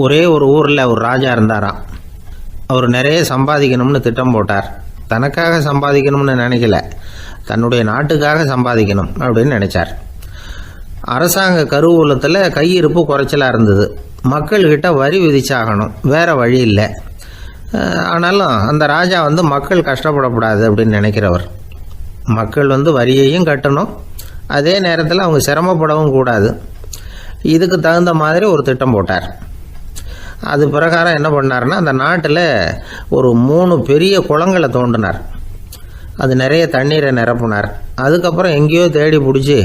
ஒரே ஒரு ஊரில் ஒரு ராஜா இருந்தாராம். அவர் நிறைய சம்பாதிக்கணும்னு திட்டம் போட்டார். தனக்காக சம்பாதிக்கணும்னு நினைக்கல, தன்னுடைய நாட்டுக்காக சம்பாதிக்கணும் அப்படின்னு நினைச்சார். அரசாங்க கருவூலத்தில் கையிருப்பு குறைச்சலாக இருந்தது. மக்கள்கிட்ட வரி விதிச்சாகணும், வேற வழி இல்லை. ஆனாலும் அந்த ராஜா மக்கள் கஷ்டப்படக்கூடாது அப்படின்னு நினைக்கிறவர். மக்கள் வரியையும் கட்டணும், அதே நேரத்தில் அவங்க சிரமப்படவும் கூடாது. இதுக்கு தகுந்த மாதிரி ஒரு திட்டம் போட்டார். அது பிரகாரம் என்ன பண்ணார்னா, அந்த நாட்டில் ஒரு 3 பெரிய குளங்களை தோண்டினார். அது நிறைய தண்ணீரை நிரப்புனார். அதுக்கப்புறம் எங்கேயோ தேடி பிடிச்சி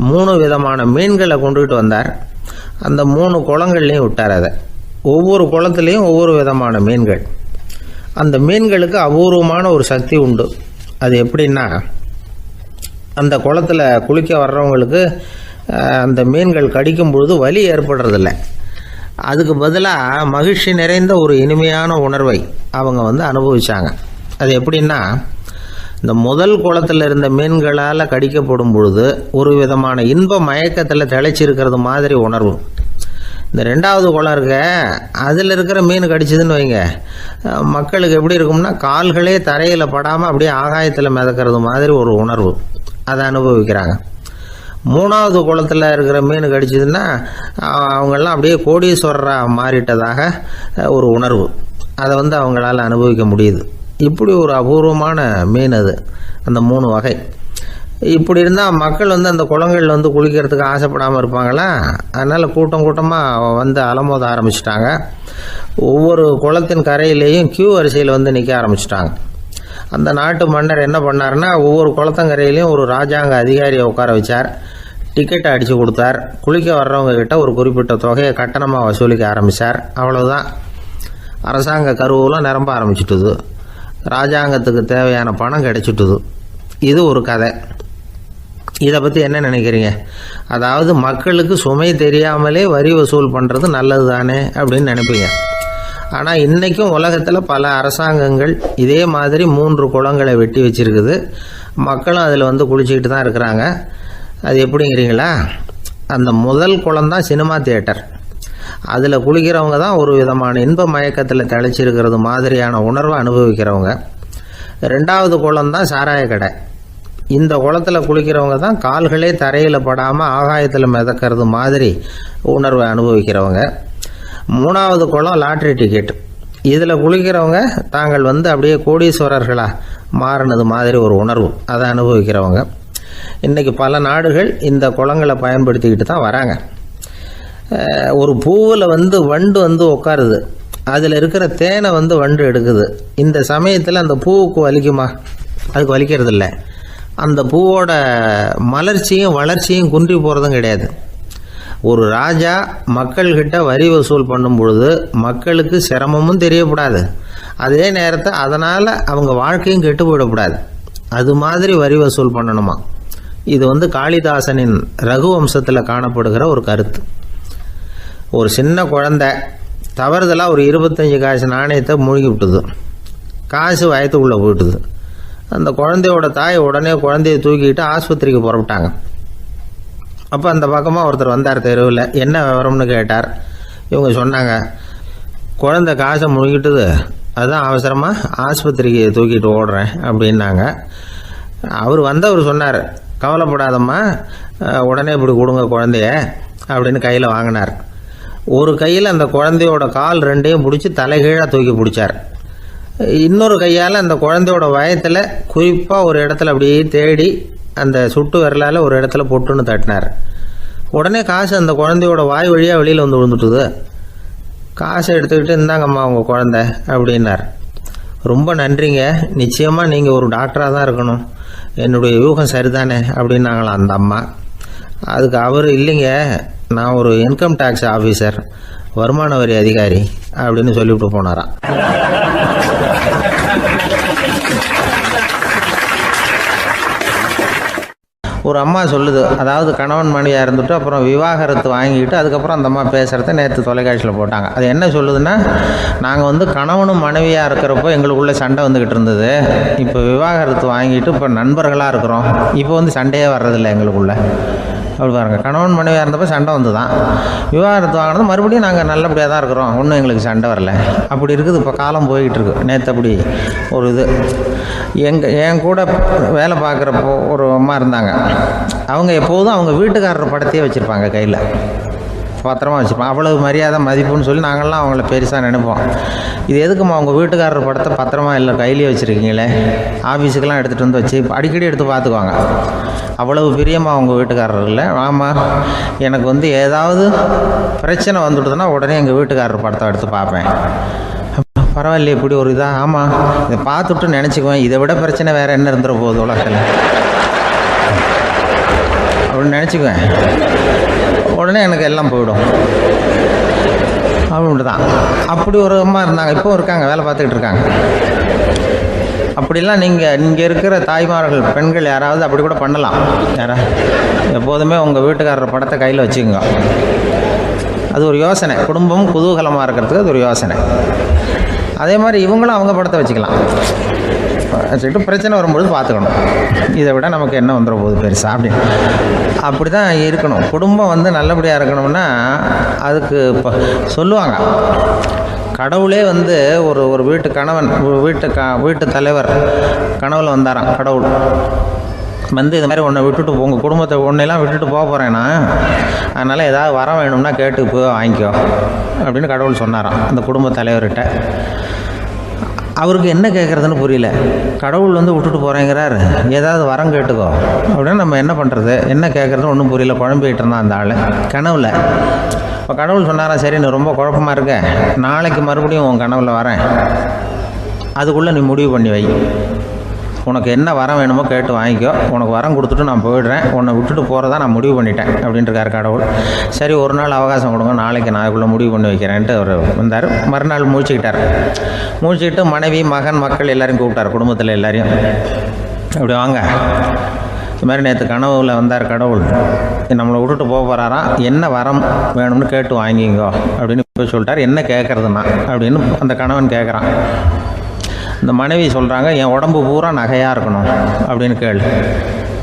3 விதமான மீன்களை கொண்டுகிட்டு வந்தார். அந்த 3 குளங்கள்லையும் விட்டார். அதை ஒவ்வொரு குளத்துலேயும் ஒவ்வொரு விதமான மீன்கள். அந்த மீன்களுக்கு அபூர்வமான ஒரு சக்தி உண்டு. அது எப்படின்னா, அந்த குளத்தில் குளிக்க வர்றவங்களுக்கு அந்த மீன்கள் கடிக்கும் பொழுது வலி ஏற்படுறதில்ல. அதுக்கு பதிலாக மகிழ்ச்சி நிறைந்த ஒரு இனிமையான உணர்வை அவங்க அனுபவிச்சாங்க. அது எப்படின்னா, இந்த முதல் குளத்தில் இருந்த மீன்களால் கடிக்கப்படும் பொழுது ஒரு விதமான இன்ப மயக்கத்தில் திளைச்சிருக்கிறது மாதிரி உணர்வு. இந்த 2வது குளம் இருக்க, அதில் இருக்கிற மீன் கடிச்சதுன்னு வைங்க, மக்களுக்கு எப்படி இருக்கும்னா, கால்களே தரையில் படாமல் அப்படியே ஆகாயத்தில் மிதக்கிறது மாதிரி ஒரு உணர்வு. அதை அனுபவிக்கிறாங்க. 3வது குளத்தில் இருக்கிற மீன் கடிச்சதுன்னா அவங்கெல்லாம் அப்படியே கோடீஸ்வரராக மாறிட்டதாக ஒரு உணர்வு. அதை அவங்களால அனுபவிக்க முடியுது. இப்படி ஒரு அபூர்வமான மீன் அது, அந்த 3 வகை. இப்படி இருந்தால் மக்கள் அந்த குளங்கள் குளிக்கிறதுக்கு ஆசைப்படாமல் இருப்பாங்களா? அதனால் கூட்டம் கூட்டமாக அலமோத ஆரம்பிச்சிட்டாங்க. ஒவ்வொரு குளத்தின் கரையிலேயும் கியூ வரிசையில் நிற்க ஆரம்பிச்சிட்டாங்க. அந்த நாட்டு மன்னர் என்ன பண்ணார்னா, ஒவ்வொரு குளத்தங்கரையிலையும் ஒரு ராஜாங்க அதிகாரியை உட்கார வச்சார். டிக்கெட்டை அடித்து கொடுத்தார். குளிக்க வர்றவங்க கிட்ட ஒரு குறிப்பிட்ட தொகையை கட்டணமாக வசூலிக்க ஆரம்பித்தார். அவ்வளோதான். அரசாங்க கருவூலம் நிரம்ப ஆரம்பிச்சுட்டுது. ராஜாங்கத்துக்கு தேவையான பணம் கிடைச்சிட்டுது. இது ஒரு கதை. இதை பற்றி என்ன நினைக்கிறீங்க? அதாவது மக்களுக்கு சுமை தெரியாமலே வரி வசூல் பண்ணுறது நல்லது தானே அப்படின்னு நினைப்பீங்க. ஆனால் இன்றைக்கும் உலகத்தில் பல அரசாங்கங்கள் இதே மாதிரி 3 குளங்களை வெட்டி வச்சிருக்குது. மக்களும் அதில் குளிச்சுக்கிட்டு தான் இருக்கிறாங்க. அது எப்படிங்கிறீங்களா? அந்த முதல் குளம் தான் சினிமா தியேட்டர். அதில் குளிக்கிறவங்க தான் ஒரு விதமான இன்ப மயக்கத்தில் திளைச்சிருக்கிறது மாதிரியான உணர்வை அனுபவிக்கிறவங்க. 2வது குளம் தான் சாராய கடை. இந்த குளத்தில் குளிக்கிறவங்க தான் கால்களே தரையில் படாமல் ஆகாயத்தில் மிதக்கிறது மாதிரி உணர்வை அனுபவிக்கிறவங்க. 3வது குளம் லாட்ரி டிக்கெட். இதில் குளிக்கிறவங்க தாங்கள் அப்படியே கோடீஸ்வரர்களாக மாறினது மாதிரி ஒரு உணர்வு, அதை அனுபவிக்கிறவங்க. இன்றைக்கி பல நாடுகள் இந்த குளங்களை பயன்படுத்திக்கிட்டு தான் வராங்க. ஒரு பூவில் வண்டு உட்காருது. அதில் இருக்கிற தேனை வண்டு எடுக்குது. இந்த சமயத்தில் அந்த பூவுக்கு வலிக்குமா? அதுக்கு வலிக்கிறது இல்லை. அந்த பூவோட மலர்ச்சியும் வளர்ச்சியும் குன்றி போகிறதும் கிடையாது. ஒரு ராஜா மக்கள்கிட்ட வரி வசூல் பண்ணும் பொழுது மக்களுக்கு சிரமமும் தெரியக்கூடாது, அதே நேரத்தை அதனால் அவங்க வாழ்க்கையும் கெட்டு போயிடக்கூடாது. அது மாதிரி வரி வசூல் பண்ணணுமா. இது காளிதாசனின் ரகுவம்சத்தில் காணப்படுகிற ஒரு கருத்து. ஒரு சின்ன குழந்தை தவறுதலாக ஒரு 25 காசு நாணயத்தை மூழ்கி விட்டுது. காசு வயத்துக்குள்ளே போயிட்டுது. அந்த குழந்தையோட தாய் உடனே குழந்தைய தூக்கிட்டு ஆஸ்பத்திரிக்கு புறப்பட்டாங்க. அப்போ அந்த பக்கமாக ஒருத்தர் வந்தார் தெருவில். என்ன விவரம்னு கேட்டார். இவங்க சொன்னாங்க, குழந்தை காசை முழுங்கிட்டுது, அதுதான் அவசரமாக ஆஸ்பத்திரிக்கு தூக்கிட்டு ஓடுறேன் அப்படின்னாங்க. அவர் சொன்னார், கவலைப்படாதம்மா, உடனே இப்படி கொடுங்க குழந்தைய அப்படின்னு கையில் வாங்கினார். ஒரு கையில் அந்த குழந்தையோட கால் 2ஐயும் பிடிச்சி தலைகீழாக தூக்கி பிடிச்சார். இன்னொரு கையால் அந்த குழந்தையோட வயத்தில் குறிப்பாக ஒரு இடத்துல அப்படியே தேடி அந்த சுட்டு விரலால் ஒரு இடத்துல பொட்டுன்னு தட்டினார். உடனே காசு அந்த குழந்தையோட வாய் வழியாக வெளியில் விழுந்துட்டுது. காசை எடுத்துக்கிட்டு இருந்தாங்கம்மா உங்கள் குழந்தை அப்படின்னார். ரொம்ப நன்றிங்க, நிச்சயமாக நீங்கள் ஒரு டாக்டராக தான் இருக்கணும், என்னுடைய யூகம் சரிதானே அப்படின்னாங்களாம் அந்த அம்மா. அதுக்கு அவர், இல்லைங்க, நான் ஒரு இன்கம் டேக்ஸ் ஆஃபீஸர், வருமான வரி அதிகாரி அப்படின்னு சொல்லிவிட்டு போனாராம். ஒரு அம்மா சொல்லுது, அதாவது கணவன் மனைவியாக இருந்துட்டு அப்புறம் விவாகரத்து வாங்கிட்டு அதுக்கப்புறம் அந்த அம்மா பேசுகிறத நேற்று தொலைக்காட்சியில் போட்டாங்க. அது என்ன சொல்லுதுன்னா, நாங்கள் கணவனும் மனைவியாக இருக்கிறப்போ எங்களுக்குள்ளே சண்டை வந்துக்கிட்டு இருந்தது, இப்போ விவாகரத்து வாங்கிட்டு இப்போ நண்பர்களாக இருக்கிறோம், இப்போ சண்டையே வர்றதில்லை எங்களுக்குள்ள. அப்படி பாருங்கள், கணவன் மனைவியாக இருந்தப்போ சண்டை வந்து தான் விவாகரத்து வாங்கினது மறுபடியும் நாங்கள் நல்லபடியாக தான் இருக்கிறோம், ஒன்றும் எங்களுக்கு சண்டை வரல. அப்படி இருக்குது இப்போ காலம் போய்கிட்டு இருக்கு. நேற்று அப்படி ஒரு இது என் கூட வேலை பார்க்குறப்போ ஒரு அம்மா இருந்தாங்க. அவங்க எப்போதும் அவங்க வீட்டுக்காரர் படத்தையே வச்சுருப்பாங்க, கையில் பத்திரமா வச்சுருப்பாங்க. அவ்வளவு மரியாதை மதிப்புன்னு சொல்லி நாங்கள்லாம் அவங்கள பெருசாக நினைப்போம். இது எதுக்குமா அவங்க வீட்டுக்காரர் படத்தை பத்திரமா இல்லை கையிலேயே வச்சுருக்கீங்களே, ஆஃபீஸுக்கெல்லாம் எடுத்துகிட்டு வந்து வச்சு அடிக்கடி எடுத்து பார்த்துக்குவாங்க. அவ்வளவு பிரியமாக அவங்க வீட்டுக்காரர் இல்லை. ஆமாம், எனக்கு ஏதாவது பிரச்சனை வந்துவிடுதுன்னா உடனே எங்கள் வீட்டுக்காரர் படத்தை எடுத்து பார்ப்பேன். பரவாயில்லையே இப்படி ஒரு இதாக. ஆமாம், இதை பார்த்துட்டு நினச்சிக்குவேன், இதை விட பிரச்சனை வேறு என்ன இருந்துட போகுது உலகத்தில் அப்படின்னு நினச்சிக்குவேன். உடனே எனக்கு எல்லாம் போயிடும் அப்படின்ட்டு தான். அப்படி ஒரு அம்மா இருந்தாங்க, இப்போவும் இருக்காங்க, வேலை பார்த்துக்கிட்டு இருக்காங்க. அப்படிலாம் நீங்கள் இருக்கிற தாய்மார்கள் பெண்கள் யாராவது அப்படி கூட பண்ணலாம். எப்போதுமே உங்கள் வீட்டுக்காரர் படத்தை கையில் வச்சுக்கோங்க. அது ஒரு யோசனை, குடும்பம் குதூகலமாக இருக்கிறதுக்கு அது ஒரு யோசனை. அதே மாதிரி இவங்களும் அவங்க படத்தை வச்சுக்கலாம், வச்சுக்கிட்டு பிரச்சனை வரும்பொழுது பார்த்துக்கணும், இதை விட நமக்கு என்ன வந்துட போகுது பெருசாக அப்படின்னு. அப்படி தான் இருக்கணும். குடும்பம் நல்லபடியாக இருக்கணும்னா அதுக்கு இப்போ சொல்லுவாங்க, கடவுளே ஒரு வீட்டு கணவன் வீட்டு தலைவர் கனவுல வந்தாராம். கடவுள் இது மாதிரி உன்னை விட்டுட்டு உங்கள் குடும்பத்தை ஒன்றையெல்லாம் விட்டுட்டு போக போகிறேன்னா, அதனால் ஏதாவது வர வேணும்னா கேட்டு போய் வாங்கிக்கோ அப்படின்னு கடவுள் சொன்னாராம் அந்த குடும்ப தலைவர்கிட்ட. அவருக்கு என்ன கேட்குறதுன்னு புரியல. கடவுள் விட்டுட்டு போகிறேங்கிறார், ஏதாவது வரம் கேட்டுக்கோ அப்படின்னு. நம்ம என்ன பண்ணுறது, என்ன கேட்குறதுன்னு ஒன்றும் புரியல, குழம்பிக்கிட்டு இருந்தான் அந்த ஆள் கனவில். இப்போ கடவுள் சொன்னாரா, சரி நீ ரொம்ப குழப்பமாக இருக்க, நாளைக்கு மறுபடியும் உன் கனவில் வரேன், அதுக்குள்ளே நீ முடிவு பண்ணி வை, உனக்கு என்ன வரம் வேணுமோ கேட்டு வாங்கிக்கோ, உனக்கு வரம் கொடுத்துட்டு நான் போயிடுறேன், உன்னை விட்டுட்டு போகிறதா நான் முடிவு பண்ணிட்டேன் அப்படின்ட்டுருக்கார் கடவுள். சரி ஒரு நாள் அவகாசம் கொடுங்க, நாளைக்கு நான் இதுக்குள்ளே முடிவு பண்ணி வைக்கிறேன்ட்டு அவர் வந்தார். மறுநாள் முழிச்சுக்கிட்டு மனைவி மகன் மக்கள் எல்லாரையும் கூப்பிட்டார், குடும்பத்தில் எல்லாரையும். அப்படி வாங்க, இது மாதிரி நேற்று கனவுல வந்தார் கடவுள், நம்மளை விட்டுட்டு போக போகிறாராம், என்ன வரம் வேணும்னு கேட்டு வாங்கிங்கோ அப்படின்னு போய் சொல்லிட்டார். என்ன கேட்குறதுன்னா அப்படின்னு அந்த கணவன் கேட்குறான். இந்த மனைவி சொல்கிறாங்க, என் உடம்பு பூரா நகையாக இருக்கணும் அப்படின்னு கேளு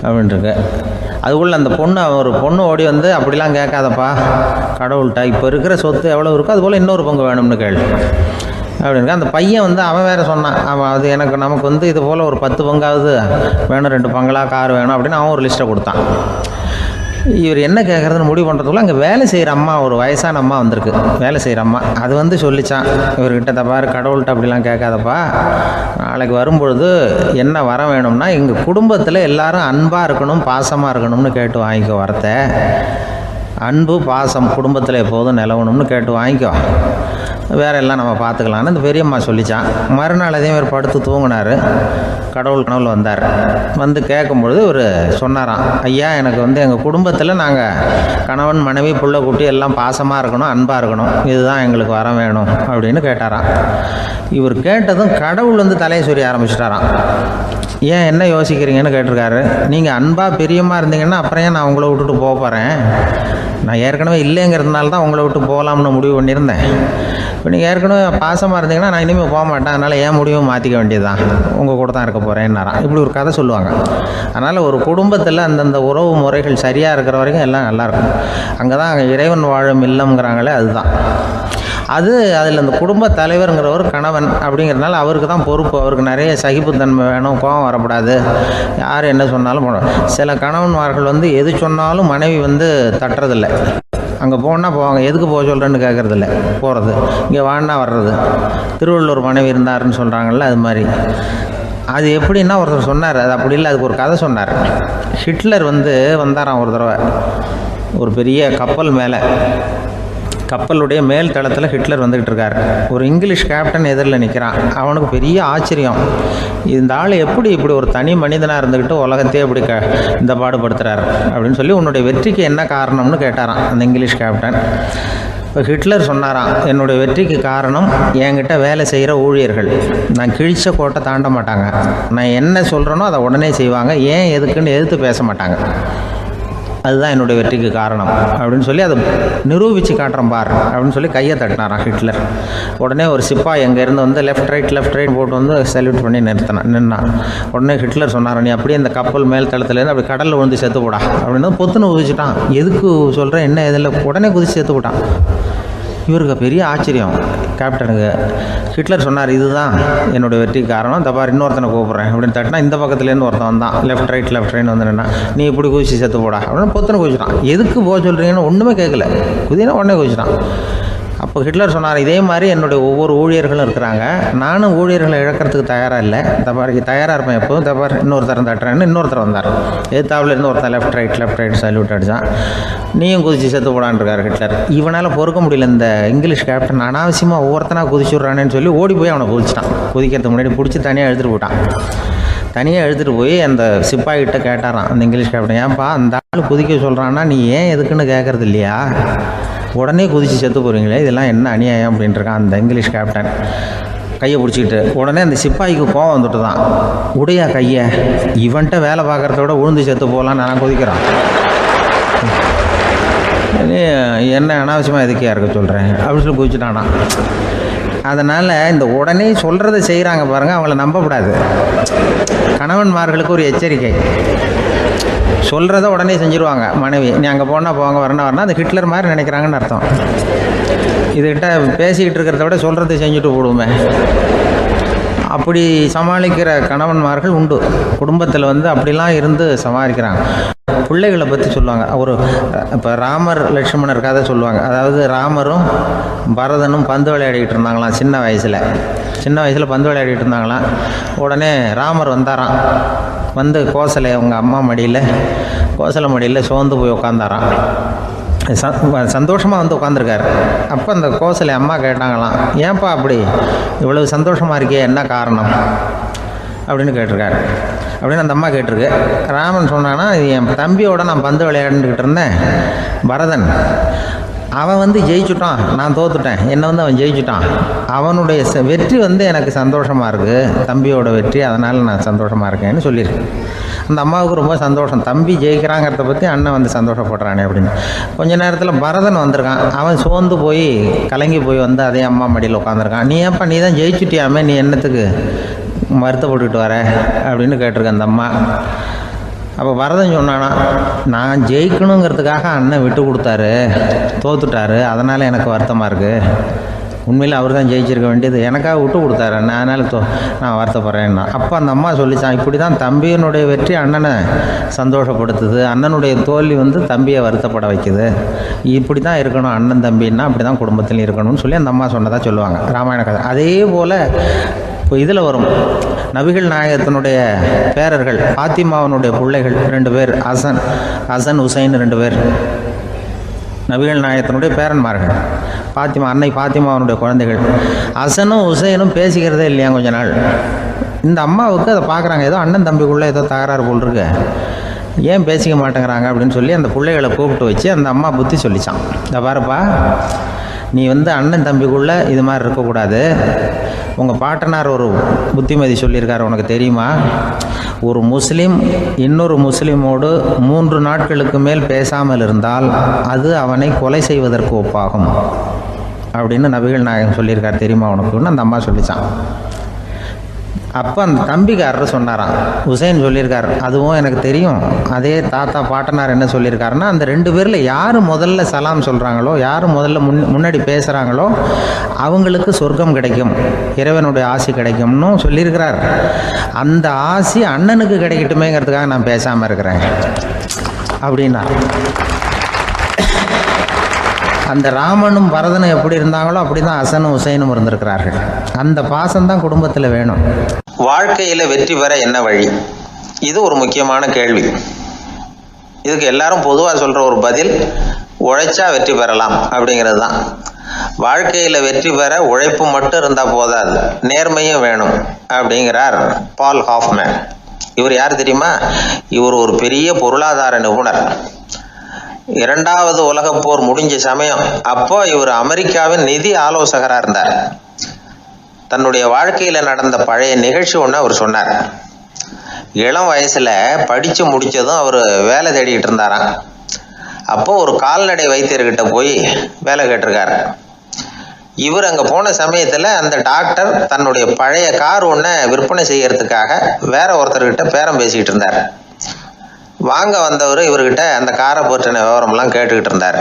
அப்படின்ட்டுருக்கு. அதுக்குள்ளே அந்த ஒரு பொண்ணு ஓடி அப்படிலாம் கேட்காதப்பா கடவுள்கிட்ட, இப்போ இருக்கிற சொத்து எவ்வளோ இருக்கோ அதுபோல் இன்னொரு பங்கு வேணும்னு கேளு அப்படின்னு. அந்த பையன் அவன் வேறு சொன்னான், அவன் அது நமக்கு இது போல் ஒரு 10 பங்காவது வேணும், 2 பங்களா கார் வேணும் அப்படின்னு அவன் ஒரு லிஸ்ட்டை கொடுத்தான். இவர் என்ன கேட்குறதுன்னு முடிவு பண்ணுறதுக்குள்ள அங்கே வேலை செய்கிற அம்மா, ஒரு வயசான அம்மா வந்திருக்கு, வேலை செய்கிற அம்மா. அது சொல்லிச்சான் இவர்கிட்ட, தப்பாரு கடவுள்கிட்ட அப்படிலாம் கேட்காதப்பா, நாளைக்கு வரும்பொழுது என்ன வர வேணும்னா எங்கள் குடும்பத்தில் எல்லாரும் அன்பாக இருக்கணும் பாசமாக இருக்கணும்னு கேட்டு வாங்கிக்கோ வரத்தை. அன்பு பாசம் குடும்பத்தில் எப்போதும் நிலவணும்னு கேட்டு வாங்கிக்கோ, வேற எல்லாம் நம்ம பார்த்துக்கலான்னு அந்த பெரியம்மா சொல்லிச்சான். மறுநாள் அதே மாதிரி படுத்து தூங்கினார். கடவுள் கனவுல வந்தார். கேட்கும்பொழுது இவர் சொன்னாராம், ஐயா எனக்கு எங்கள் குடும்பத்தில் நாங்கள் கணவன் மனைவி புள்ள குட்டி எல்லாம் பாசமாக இருக்கணும் அன்பாக இருக்கணும், இதுதான் எங்களுக்கு வர வேணும் அப்படின்னு கேட்டாராம். இவர் கேட்டதும் கடவுள் தலையை சொரிய ஆரம்பிச்சிட்டாராம். ஏன் என்ன யோசிக்கிறீங்கன்னு கேட்டிருக்காரு. நீங்கள் அன்பாக பிரியமாக இருந்தீங்கன்னா அப்புறம் ஏன் நான் உங்களை விட்டுட்டு போக போகிறேன், நான் ஏற்கனவே இல்லைங்கிறதுனால தான் உங்களை விட்டு போகலாம்னு முடிவு பண்ணியிருந்தேன். இப்போ நீங்கள் ஏற்கனவே பாசமாக இருந்தீங்கன்னா நான் இனிமேல் போக மாட்டேன், அதனால் ஏன் முடிவும் மாற்றிக்க வேண்டியது தான், உங்கள் கூட தான் இருக்க போகிறேன்னாராம். இப்படி ஒரு கதை சொல்லுவாங்க. அதனால் ஒரு குடும்பத்தில் அந்தந்த உறவு முறைகள் சரியாக இருக்கிற வரைக்கும் எல்லாம் நல்லாயிருக்கும். அங்கே தான் இறைவன் வாழும் இல்லம்ங்கிறாங்களே, அதுதான் அதில் அந்த குடும்ப தலைவருங்கிறவர் கணவன் அப்படிங்கிறதுனால அவருக்கு தான் பொறுப்பு. அவருக்கு நிறைய சகிப்புத்தன்மை வேணும், கோபம் வரக்கூடாது, யார் என்ன சொன்னாலும் போகணும். சில கணவன்மார்கள் எது சொன்னாலும் மனைவி தட்டுறதில்லை. அங்கே போனால் போவாங்க, எதுக்கு போக சொல்கிறேன்னு கேட்குறதில்ல, போகிறது, இங்கே வான்னா வர்றது. திருவள்ளூர் மனைவி இருந்தாருன்னு சொல்கிறாங்கல்ல, அது மாதிரி. அது எப்படின்னா ஒருத்தர் சொன்னார், அது அப்படி இல்லை, அதுக்கு ஒரு கதை சொன்னார். ஹிட்லர் வந்தாராம் ஒரு தடவை, ஒரு பெரிய கப்பல் மேலே, கப்பலுடைய மேல் தளத்தில் ஹிட்லர் வந்துக்கிட்டு இருக்கார். ஒரு இங்கிலீஷ் கேப்டன் எதிரில் நிற்கிறான். அவனுக்கு பெரிய ஆச்சரியம், இந்த ஆள் எப்படி இப்படி ஒரு தனி மனிதனாக இருந்துக்கிட்டு உலகத்தையே இப்படி இந்த பாடுபடுத்துகிறார் அப்படின்னு சொல்லி, உன்னுடைய வெற்றிக்கு என்ன காரணம்னு கேட்டாராம் அந்த இங்கிலீஷ் கேப்டன். இப்போ ஹிட்லர் சொன்னாராம், என்னுடைய வெற்றிக்கு காரணம் என்கிட்ட வேலை செய்கிற ஊழியர்கள். நான் கிழிச்ச கோட்டை தாண்ட மாட்டாங்க, நான் என்ன சொல்கிறேனோ அதை உடனே செய்வாங்க, ஏன் எதுக்குன்னு எதிர்த்து பேச மாட்டாங்க. அதுதான் என்னுடைய வெற்றிக்கு காரணம் அப்படின்னு சொல்லி அதை நிரூபித்து காட்டுறேன் பார் அப்படின்னு சொல்லி கையை தட்டினாரான் ஹிட்லர். உடனே ஒரு சிப்பாய் எங்கேருந்து வந்து லெஃப்ட் ரைட் போட்டு வந்து சல்யூட் பண்ணி நின்னான். உடனே ஹிட்லர் சொன்னார், நீ அப்படியே அந்த கப்பல் மேல் தளத்துலேருந்து அப்படி கடலில் விழுந்து செத்து போடா அப்படின்னு பொத்துன்னு குதிச்சுட்டான். எதுக்கு சொல்கிறேன் என்ன இதில், உடனே குதிச்சு செத்து போட்டான். இவருக்கு பெரிய ஆச்சரியம் கேப்டனுக்கு. ஹிட்லர் சொன்னார், இதுதான் என்னுடைய வெற்றிக்கு காரணம், இந்த பார் இன்னொருத்தனை கூப்பிட்றேன் அப்படின்னு தட்டினா இந்த பக்கத்துலேருந்து ஒருத்தன் வந்தான். லெஃப்ட் ரைட் வந்து நின்னா, நீ இப்படி குதிச்சு செத்து போடா அப்படின்னு பொத்துன்னு குதிச்சிட்டான். எதுக்கு போக சொல்கிறீங்கன்னு ஒன்றுமே கேட்கல, குதினா உடனே குதிச்சிட்டான். அப்போ ஹிட்லர் சொன்னார், இதே மாதிரி என்னுடைய ஒவ்வொரு ஊழியர்களும் இருக்கிறாங்க, நானும் ஊழியர்களை இழக்கிறதுக்கு தயாராக இல்லை, இந்த மாதிரி தயாராக இருப்பேன் எப்போதும். இந்த மாதிரி இன்னொருத்தரம் தட்டுறேன்னு இன்னொருத்தர் வந்தார். எதிர்த்தாப்புலேருந்து ஒருத்தன் லெஃப்ட் ரைட் சல்யூட் அடித்தான். நீயும் குதிச்சு செத்து போடான்னு இருக்கார் ஹிட்லர். இவனால் பொறுக்க முடியல, இந்த இங்கிலீஷ் கேப்டன் அனாவசியமாக ஒவ்வொருத்தனாக குதிச்சுட்றானேன்னு சொல்லி ஓடி போய் அவனை குதிச்சிட்டான். குதிக்கிறதுக்கு முன்னாடி பிடிச்சி தனியாக எடுத்துகிட்டு போட்டான். தனியாக எடுத்துகிட்டு போய் அந்த சிப்பாய்கிட்ட கேட்டாரான் அந்த இங்கிலீஷ் கேப்டன், ஏன்ப்பா அந்த ஆள் குதிக்க சொல்கிறான்னா நீ ஏன் எதுக்குன்னு கேட்குறது இல்லையா, உடனே குதித்து செத்து போகிறீங்களே, இதெல்லாம் என்ன அநியாயம் அப்படின்ட்டுருக்கான் அந்த இங்கிலீஷ் கேப்டன் கையை பிடிச்சிக்கிட்டு. உடனே அந்த சிப்பாய்க்கு கோவம் வந்துட்டு தான், உடையா கையை, இவன்ட்ட வேலை பார்க்குறத விட உழுந்து செத்து போகலான்னு நான் குதிக்கிறான், என்ன அனாவசியமாக எதுக்கே இருக்க சொல்கிறேன் அப்படின்னு சொல்லி குதிச்சுட்டானா. அதனால் இந்த உடனே சொல்கிறத செய்கிறாங்க பாருங்கள், அவங்கள நம்பக்கூடாது. கணவன்மார்களுக்கு ஒரு எச்சரிக்கை, சொல்கிறத உடனே செஞ்சுருவாங்க மனைவி, நீ அங்கே போனால் போங்க வரணும் அது ஹிட்லர் மாதிரி நினைக்கிறாங்கன்னு அர்த்தம். இதுகிட்ட பேசிக்கிட்டு இருக்கிறத விட சொல்கிறத செஞ்சுட்டு போடுவோமே, அப்படி சமாளிக்கிற கணவன்மார்கள் உண்டு. குடும்பத்தில் வந்து அப்படிலாம் இருந்து சமாளிக்கிறாங்க. பிள்ளைகளை பற்றி சொல்லுவாங்க. இப்போ ராமர் லட்சுமணர் கதை சொல்லுவாங்க. அதாவது ராமரும் பரதனும் பந்து விளையாடிக்கிட்டு இருந்தாங்களாம் சின்ன வயசில் பந்து விளையாடிக்கிட்டு இருந்தாங்களாம். உடனே ராமர் வந்தாராம். வந்து கோசலை அவங்க அம்மா கோசலை மடியில் சோர்ந்து போய் உட்காந்தாராம். சந்தோஷமாக வந்து உட்காந்துருக்காரு. அப்போ அந்த கோசலை அம்மா கேட்டாங்களாம், ஏன்ப்பா அப்படி இவ்வளவு சந்தோஷமாக இருக்கே, என்ன காரணம் அப்படின்னு கேட்டிருக்காரு. அப்படின்னு அந்த அம்மா கேட்டிருக்கு. ராமன் சொன்னான்னா, என் தம்பியோட நான் பந்து விளையாண்டுக்கிட்டு இருந்தேன், பரதன் அவன் வந்து ஜெயிச்சுட்டான், நான் தோத்துட்டேன், என்னை வந்து அவன் ஜெயிச்சுட்டான், அவனுடைய வெற்றி வந்து எனக்கு சந்தோஷமாக இருக்குது, தம்பியோட வெற்றி, அதனால் நான் சந்தோஷமாக இருக்கேன்னு சொல்லியிருக்கேன். அந்த அம்மாவுக்கு ரொம்ப சந்தோஷம், தம்பி ஜெயிக்கிறாங்கிறத பற்றி அண்ணன் வந்து சந்தோஷப்படுறானே அப்படின்னு. கொஞ்ச நேரத்தில் பரதன் வந்திருக்கான். அவன் சோர்ந்து போய் கலங்கி போய் வந்து அதே அம்மா மடியில் உட்காந்துருக்கான். நீ ஏன்ப்பா நீ தான் ஜெயிச்சுட்டியாமே, நீ என்னத்துக்கு வருத்தப்பட்டுக்கிட்டு வர அப்படின்னு கேட்டிருக்கேன் அந்த அம்மா. அப்போ பரதன் சொன்னானா, நான் ஜெயிக்கணுங்கிறதுக்காக அண்ணன் விட்டு கொடுத்தாரு, தோத்துட்டாரு, அதனால் எனக்கு வருத்தமாக இருக்குது. உண்மையில் அவர் தான் ஜெயிச்சிருக்க வேண்டியது, எனக்காக விட்டு கொடுத்தாரு அண்ணன், அதனால் நான் வருத்தப்படுறேன்னா. அப்போ அந்த அம்மா சொல்லிச்சான், இப்படி தான் தம்பியினுடைய வெற்றி அண்ணனை சந்தோஷப்படுத்துது, அண்ணனுடைய தோல்வி வந்து தம்பியை வருத்தப்பட வைக்குது, இப்படி தான் இருக்கணும் அண்ணன் தம்பின்னா, அப்படி தான் குடும்பத்தில் இருக்கணும்னு சொல்லி அந்த அம்மா சொன்னதாக சொல்லுவாங்க ராமாயண கதை. அதே போல் இப்போ இதில் வரும், நபிகள் நாயகத்தினுடைய பேரர்கள் பாத்திமாவனுடைய பிள்ளைகள் 2 பேர், ஹசன் ஹுசைன் 2 பேர் நபிகள் நாயகத்தினுடைய பேரன்மார்கள். அன்னை பாத்திமாவனுடைய குழந்தைகள். ஹசனும் ஹுசைனும் பேசிக்கிறதே இல்லையா கொஞ்ச நாள். இந்த அம்மாவுக்கு அதை பார்க்குறாங்க, ஏதோ அண்ணன் தம்பிக்குள்ளே ஏதோ தகராறு போல் இருக்கு, ஏன் பேசிக்க மாட்டேங்கிறாங்க அப்படின்னு சொல்லி அந்த பிள்ளைகளை கூப்பிட்டு வச்சு அந்த அம்மா புத்தி சொல்லிச்சான். இந்த பாருப்பா, நீ வந்து அண்ணன் தம்பிக்குள்ளே இது மாதிரி இருக்கக்கூடாது, உங்கள் பாட்டனார் ஒரு புத்திமதி சொல்லியிருக்காரு, உனக்கு தெரியுமா, ஒரு முஸ்லீம் இன்னொரு முஸ்லீமோடு 3 நாட்களுக்கு மேல் பேசாமல் இருந்தால் அது அவனை கொலை செய்வதற்கு ஒப்பாகும் அப்படின்னு நபிகள் நாயகம் சொல்லியிருக்கார், தெரியுமா உனக்குன்னு அந்த அம்மா சொல்லிச்சான். அப்போ அந்த தம்பிக்காரர் சொன்னாராம், ஹுசைன் சொல்லியிருக்கார், அதுவும் எனக்கு தெரியும். அதே தாத்தா பாட்டனார் என்ன சொல்லியிருக்காருன்னா, அந்த 2 பேரில் யார் முதல்ல சலாம் சொல்கிறாங்களோ, யார் முதல்ல முன்னாடி பேசுகிறாங்களோ அவங்களுக்கு சொர்க்கம் கிடைக்கும், இறைவனுடைய ஆசி கிடைக்கும்னு சொல்லியிருக்கிறார். அந்த ஆசி அண்ணனுக்கு கிடைக்கட்டுமேங்கிறதுக்காக நான் பேசாமல் இருக்கிறேன் அப்படின்னா. அந்த ராமனும் பரதனும் எப்படி இருந்தாங்களோ அப்படி தான் ஹசனும் ஹுசைனும் இருந்திருக்கிறார்கள். அந்த பாசம்தான் குடும்பத்தில் வேணும். வாழ்க்கையில் வெற்றி பெற என்ன வழி? இது ஒரு முக்கியமான கேள்வி. இதுக்கு எல்லாரும் பொதுவாக சொல்கிற ஒரு பதில், உழைச்சா வெற்றி பெறலாம் அப்படிங்கிறது தான். வாழ்க்கையில் வெற்றி பெற உழைப்பு மட்டும் இருந்தால் போதாது, நேர்மையும் வேணும் அப்படிங்கிறார் பால் ஹாஃப்மேன். இவர் யார் தெரியுமா? இவர் ஒரு பெரிய பொருளாதார நிபுணர். 2வது உலகப் போர் முடிஞ்ச சமயம் அப்போ இவர் அமெரிக்காவின் நிதி ஆலோசகராக இருந்தார். தன்னுடைய வாழ்க்கையில நடந்த பழைய நிகழ்ச்சி ஒன்று அவர் சொன்னார். இளம் வயசுல படிச்சு முடிச்சதும் அவர் வேலை தேடிட்டு இருந்தாராம். அப்போ ஒரு கால்நடை வைத்தியர்கிட்ட போய் வேலை கேட்டிருக்காரு. இவர் அங்கே போன சமயத்தில் அந்த டாக்டர் தன்னுடைய பழைய கார் ஒன்றை விற்பனை செய்யறதுக்காக வேற ஒருத்தர்கிட்ட பேரம் பேசிக்கிட்டு இருந்தார். வாங்க வந்தவர் இவர்கிட்ட அந்த காரை பற்றின விவரம்லாம் கேட்டுக்கிட்டு இருந்தார்.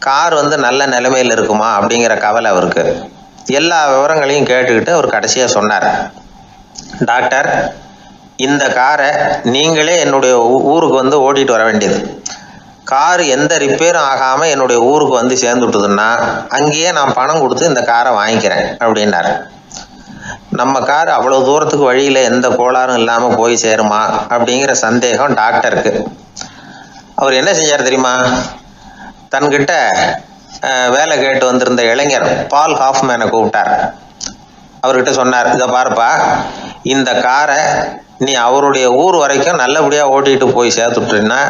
கார் நல்ல நிலைமையில் இருக்குமா அப்படிங்கிற கவலை அவருக்கு. எல்லா விவரங்களையும் கேட்டுக்கிட்டு அவர் கடைசியாக சொன்னார், டாக்டர், இந்த காரை நீங்களே என்னுடைய ஊருக்கு ஓட்டிகிட்டு வர வேண்டியது. கார் எந்த ரிப்பேரும் ஆகாமல் என்னுடைய ஊருக்கு சேர்ந்துட்டுதுன்னா அங்கேயே நான் பணம் கொடுத்து இந்த காரை வாங்கிக்கிறேன் அப்படின்னார். நம்ம கார் அவ்வளோ தூரத்துக்கு வழியில் எந்த கோளாறும் இல்லாமல் போய் சேருமா அப்படிங்கிற சந்தேகம் டாக்டருக்கு. அவர் என்ன செஞ்சார் தெரியுமா? தன்கிட்ட வேலை கேட்டு வந்திருந்த இளைஞர் பால் ஹாஃப்மேனை கூப்பிட்டார். அவர்கிட்ட சொன்னார், இதை பாருப்பா, இந்த காரை நீ அவருடைய ஊர் வரைக்கும் நல்லபடியாக ஓட்டிகிட்டு போய் சேர்த்துட்டீங்கன்னா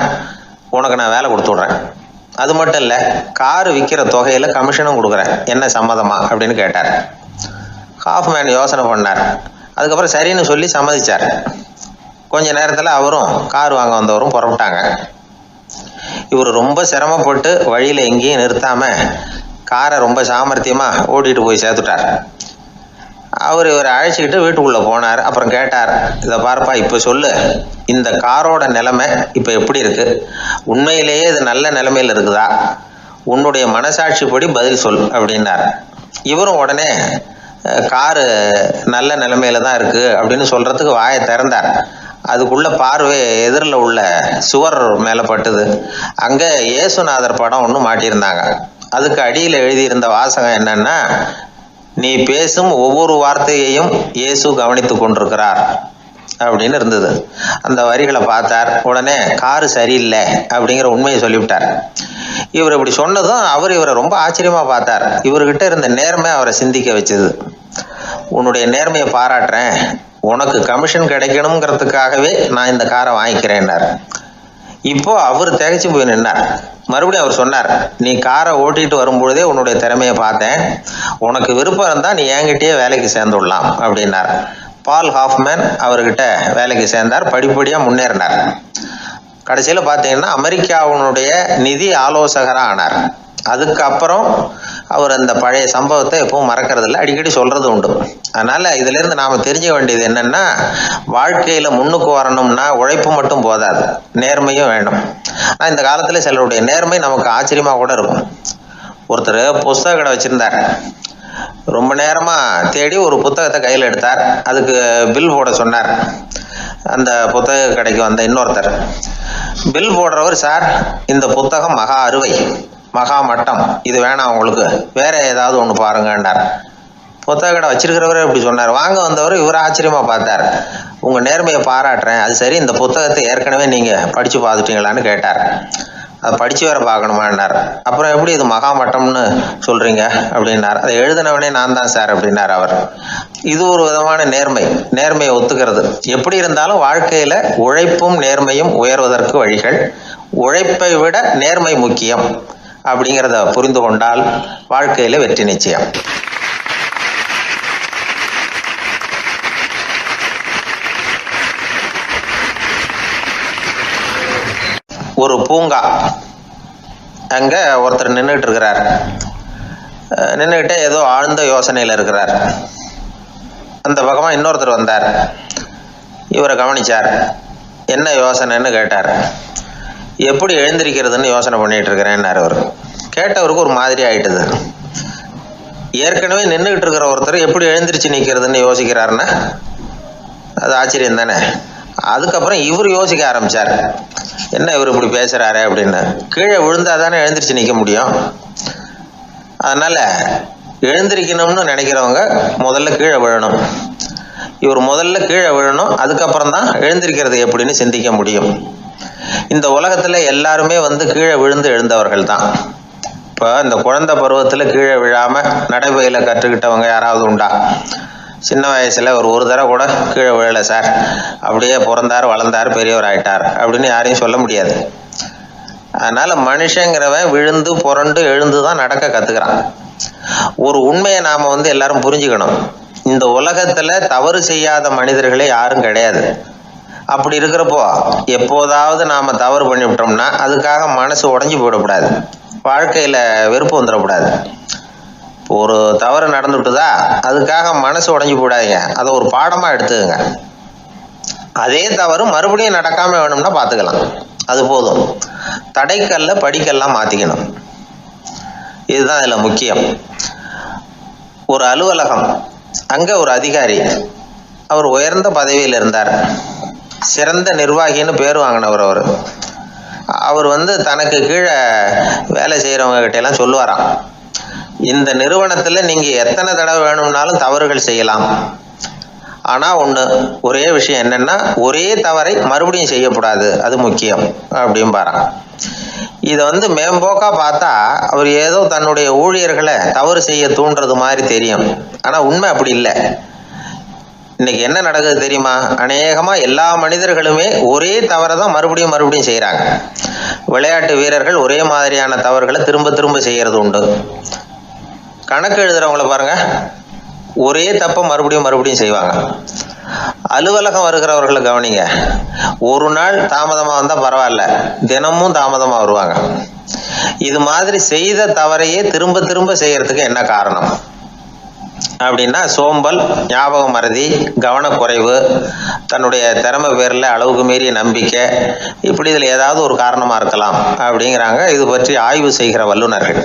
உனக்கு நான் வேலை கொடுத்து விட்றேன். அது மட்டும் இல்லை, காரு விற்கிற தொகையில் கமிஷனும் கொடுக்குறேன், என்ன சம்மதமா அப்படின்னு கேட்டார். ஹாஃப்மேன் யோசனை பண்ணார். அதுக்கப்புறம் சரின்னு சொல்லி சம்மதிச்சார். கொஞ்ச நேரத்தில் அவரும் கார் வாங்க வந்தவரும் புறப்பட்டாங்க. இவர் ரொம்ப சிரமப்பட்டு வழியில் எங்கேயும் நிறுத்தாமல் காரை ரொம்ப சாமர்த்தியமாக ஓட்டிகிட்டு போய் சேர்த்துட்டார். இவரை அழைச்சிக்கிட்டு வீட்டுக்குள்ளே போனார். அப்புறம் கேட்டார், இதை பார்ப்பா, இப்போ சொல்லு, இந்த காரோட நிலைமை இப்போ எப்படி இருக்குது? உண்மையிலேயே இது நல்ல நிலைமையில் இருக்குதா? உன்னுடைய மனசாட்சிப்படி பதில் சொல் அப்படின்னார். இவரும் உடனே காரு நல்ல நிலைமையில தான் இருக்குது அப்படின்னு சொல்கிறதுக்கு வாயை திறந்தார். அதுக்குள்ள பார்வை எதிரில் உள்ள சுவர் மேலே பட்டுது. அங்கே இயேசுநாதர் படம் ஒன்று மாட்டியிருந்தாங்க. அதுக்கு அடியில் எழுதியிருந்த வாசகம் என்னன்னா, நீ பேசும் ஒவ்வொரு வார்த்தையையும் இயேசு கவனித்து கொண்டிருக்கிறார் அப்படின்னு இருந்தது. அந்த வரிகளை பார்த்தார். உடனே காரு சரியில்லை அப்படிங்கிற உண்மையை சொல்லிவிட்டார். இவர் இப்படி சொன்னதும் இவரை ரொம்ப ஆச்சரியமா பார்த்தார். இவர்கிட்ட இருந்த நேர்மை அவரை சிந்திக்க வச்சது. உன்னுடைய நேர்மையை பாராட்டுறேன், உனக்கு கமிஷன் கிடைக்கணுங்கிறதுக்காகவே நான் இந்த காரை வாங்கிக்கிறேன்னார். இப்போ அவர் திகைச்சு போய் நின்னார். மறுபடியும் அவர் சொன்னார், நீ காரை ஓட்டிட்டு வரும்பொழுதே உன்னுடைய திறமையை பார்த்தேன், உனக்கு விருப்பம் இருந்தால் நீ என்கிட்டயே வேலைக்கு சேர்ந்துடலாம் அப்படின்னார். பால் ஹாஃப்மேன் அவர்கிட்ட வேலைக்கு சேர்ந்தார். படிப்படியாக முன்னேறினார். கடைசியில் பார்த்தீங்கன்னா அமெரிக்காவினுடைய நிதி ஆலோசகராக ஆனார். அதுக்கப்புறம் அவர் அந்த பழைய சம்பவத்தை எப்பவும் மறக்கிறதில்ல, அடிக்கடி சொல்கிறது உண்டு. அதனால் இதிலேருந்து நாம் தெரிஞ்சுக்க வேண்டியது என்னென்னா, வாழ்க்கையில் முன்னுக்கு வரணும்னா உழைப்பு மட்டும் போதாது, நேர்மையும் வேணும். ஆனால் இந்த காலத்தில் சிலருடைய நேர்மை நமக்கு ஆச்சரியமாக கூட இருக்கும். ஒருத்தர் புஸ்தக கடை வச்சுருந்தார். ரொம்ப நேரமாக தேடி ஒரு புத்தகத்தை கையில் எடுத்தார். அதுக்கு பில் போட சொன்னார். அந்த புத்தக கடைக்கு வந்த இன்னொருத்தர் பில் போடுறவர், சார், இந்த புத்தகம் மகா அறுவை, மகா மட்டம், இது வேணாம், உங்களுக்கு வேற ஏதாவது ஒன்று பாருங்கன்னார். புத்தக கடை வச்சிருக்கிறவரே இப்படி சொன்னார். வாங்க வந்தவர் இவர் ஆச்சரியமா பார்த்தார். உங்க நேர்மையை பாராட்டுறேன், அது சரி, இந்த புத்தகத்தை ஏற்கனவே நீங்க படிச்சு பார்த்துட்டீங்களான்னு கேட்டார். அதை படிச்சு வேற பார்க்கணுமான்னார். அப்புறம் எப்படி இது மகாமட்டம்னு சொல்றீங்க அப்படின்னார். அதை எழுதினவனே நான் தான் சார் அப்படின்னார் அவர். இது ஒரு விதமான நேர்மையை ஒத்துக்கிறது. எப்படி இருந்தாலும் வாழ்க்கையில உழைப்பும் நேர்மையும் உயர்வதற்கு வழிகள். உழைப்பை விட நேர்மை முக்கியம் அப்படிங்கிறத புரிந்து கொண்டால் வாழ்க்கையில வெற்றி நிச்சயம். ஒரு பூங்கா, அங்கே ஒருத்தர் நின்றுட்டு இருக்கிறார். நின்றுக்கிட்டே ஏதோ ஆழ்ந்த யோசனையில் இருக்கிறார். அந்த பக்கமாக இன்னொருத்தர் வந்தார். இவரை கவனிச்சார். என்ன யோசனைன்னு கேட்டார். எப்படி எழுந்திருக்கிறதுன்னு யோசனை பண்ணிட்டு இருக்கிறேன்னார் அவர். கேட்டவருக்கு ஒரு மாதிரி ஆயிட்டுது. ஏற்கனவே நின்றுக்கிட்டு இருக்கிற ஒருத்தர் எப்படி எழுந்திரிச்சு நிற்கிறதுன்னு யோசிக்கிறாருன்னா அது ஆச்சரியம் தானே. அதுக்கப்புறம் இவர் யோசிக்க ஆரம்பிச்சார். என்ன இவர் இப்படி பேசுறாரு அப்படின்னு. கீழே விழுந்தாதானே எழுந்திரிச்சு நிற்க முடியும். அதனால எழுந்திரிக்கணும்னு நினைக்கிறவங்க முதல்ல கீழே விழணும். இவர் முதல்ல கீழே விழணும், அதுக்கப்புறம் தான் எழுந்திருக்கிறது எப்படின்னு சிந்திக்க முடியும். இந்த உலகத்துல எல்லாருமே கீழே விழுந்து எழுந்தவர்கள் தான். இப்போ இந்த குழந்தை பருவத்தில் கீழே விழாம நடைபயில கற்றுக்கிட்டவங்க யாராவது உண்டா? சின்ன வயசுல ஒரு தடவை கூட கீழே விழலை சார், அப்படியே பிறந்தார் வளர்ந்தார் பெரியவர் ஆயிட்டார் அப்படின்னு யாரையும் சொல்ல முடியாது. அதனால மனுஷங்கிறவன் விழுந்து புரண்டு எழுந்து தான் நடக்க கத்துக்கிறான். ஒரு உண்மையை நாம எல்லாரும் புரிஞ்சுக்கணும். இந்த உலகத்துல தவறு செய்யாத மனிதர்களே யாரும் கிடையாது. அப்படி இருக்கிறப்போ எப்போதாவது நாம் தவறு பண்ணிவிட்டோம்னா அதுக்காக மனசு உடஞ்சி போயிடக்கூடாது, வாழ்க்கையில் வெறுப்பு வந்துடக்கூடாது. ஒரு தவறு நடந்துவிட்டுதா அதுக்காக மனசு உடஞ்சி போடாதீங்க, அதை ஒரு பாடமாக எடுத்துக்கங்க. அதே தவறு மறுபடியும் நடக்காமல் வேணும்னா பார்த்துக்கலாம், அது போதும். தடைக்கல்ல படிக்கல்லாம் மாற்றிக்கணும், இதுதான் இதில் முக்கியம். ஒரு அலுவலகம், அங்கே ஒரு அதிகாரி, அவர் உயர்ந்த பதவியில் இருந்தார், சிறந்த நிர்வாகின்னு பேர் வாங்கினவர். அவர் தனக்கு கீழே வேலை செய்கிறவங்க கிட்டெல்லாம் சொல்லுவாராம், இந்த நிறுவனத்தில் நீங்கள் எத்தனை தடவை வேணும்னாலும் தவறுகள் செய்யலாம், ஆனால் ஒரே விஷயம் என்னென்னா ஒரே தவறை மறுபடியும் செய்யக்கூடாது, அது முக்கியம் அப்படின்பாராம். இதை மேம்போக்கா பார்த்தா அவர் ஏதோ தன்னுடைய ஊழியர்களை தவறு செய்ய தூண்டுறது மாதிரி தெரியும். ஆனால் உண்மை அப்படி இல்லை. இன்னைக்கு என்ன நடக்குது தெரியுமா? அநேகமாக எல்லா மனிதர்களுமே ஒரே தவறை தான் மறுபடியும் செய்கிறாங்க. விளையாட்டு வீரர்கள் ஒரே மாதிரியான தவறுகளை திரும்ப திரும்ப செய்கிறது உண்டு. கணக்கு எழுதுறவங்கள பாருங்க, ஒரே தப்பை மறுபடியும் செய்வாங்க. அலுவலகம் வருகிறவர்களை கவனிங்க, ஒரு நாள் தாமதமாக வந்தால் பரவாயில்ல, தினமும் தாமதமாக வருவாங்க. இது மாதிரி செய்த தவறையே திரும்ப திரும்ப செய்யறதுக்கு என்ன காரணம் அப்படின்னா, சோம்பல், ஞாபக மறதி, கவனக்குறைவு, தன்னுடைய திறமை பேரில் அளவுக்கு மீறிய நம்பிக்கை, இப்படி இதில் ஏதாவது ஒரு காரணமாக இருக்கலாம் அப்படிங்கிறாங்க இது பற்றி ஆய்வு செய்கிற வல்லுநர்கள்.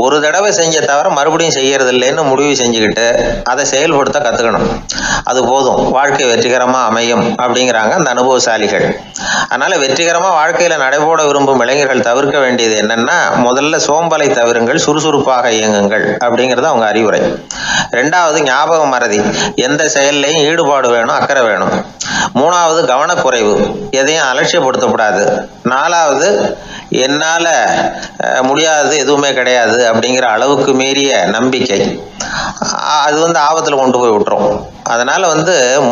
ஒரு தடவை செஞ்ச தவிர மறுபடியும் செய்யறது இல்லைன்னு முடிவு செஞ்சுக்கிட்டு அதை செயல்படுத்த கற்றுக்கணும், அது போதும், வாழ்க்கை வெற்றிகரமாக அமையும் அப்படிங்கிறாங்க அந்த அனுபவசாலிகள். அதனால் வெற்றிகரமாக வாழ்க்கையில் நடைபோட விரும்பும் இளைஞர்கள் தவிர்க்க வேண்டியது என்னென்னா, முதல்ல சோம்பலை தவிருங்கள், சுறுசுறுப்பாக இயங்குங்கள் அப்படிங்கிறது அவங்க அறிவுரை. ரெண்டாவது ஞாபக மறதி, எந்த செயல்லையும் ஈடுபாடு வேணும், அக்கறை வேணும். மூணாவது கவனக்குறைவு, எதையும் அலட்சியப்படுத்தக்கூடாது. நாலாவது என்னால் முடியாது, எதுவுமே கிடையாது அப்படிங்கிற அளவுக்கு மீறிய நம்பிக்கை, அது ஆபத்தில் கொண்டு போய் விட்டுரும். அதனால்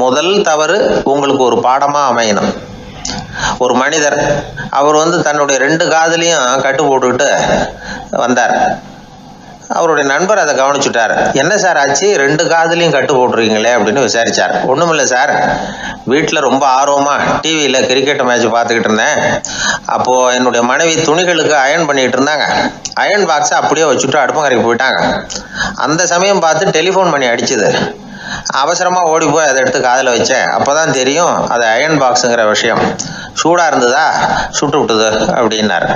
முதல் தவறு உங்களுக்கு ஒரு பாடமாக அமையணும். ஒரு மனிதர், அவர் தன்னுடைய 2 காதுலையும் கட்டு போட்டுக்கிட்டு வந்தார். அவருடைய நண்பர் அதை கவனிச்சுட்டார். என்ன சார் ஆச்சு, 2 காதுலையும் கட்டு போட்டுருக்கீங்களே அப்படின்னு விசாரிச்சார். ஒன்றுமில்லை சார், வீட்டில் ரொம்ப ஆர்வமாக டிவியில் கிரிக்கெட் மேட்ச் பார்த்துக்கிட்டு இருந்தேன். அப்போது என்னுடைய மனைவி துணிகளுக்கு அயர்ன் பண்ணிகிட்டு இருந்தாங்க. அயர்ன் பாக்ஸை அப்படியே வச்சுட்டு அடுப்பங்கரைக்கு போயிட்டாங்க. அந்த சமயம் பார்த்து டெலிஃபோன் பண்ணி அடிச்சுது. அவசரமாக ஓடி போய் அதை எடுத்து காதில் வச்சேன். அப்போ தான் தெரியும் அது அயர்ன் பாக்ஸுங்கிற விஷயம். சூடாக இருந்ததா, சுட்டு விட்டுது அப்படின்னார்.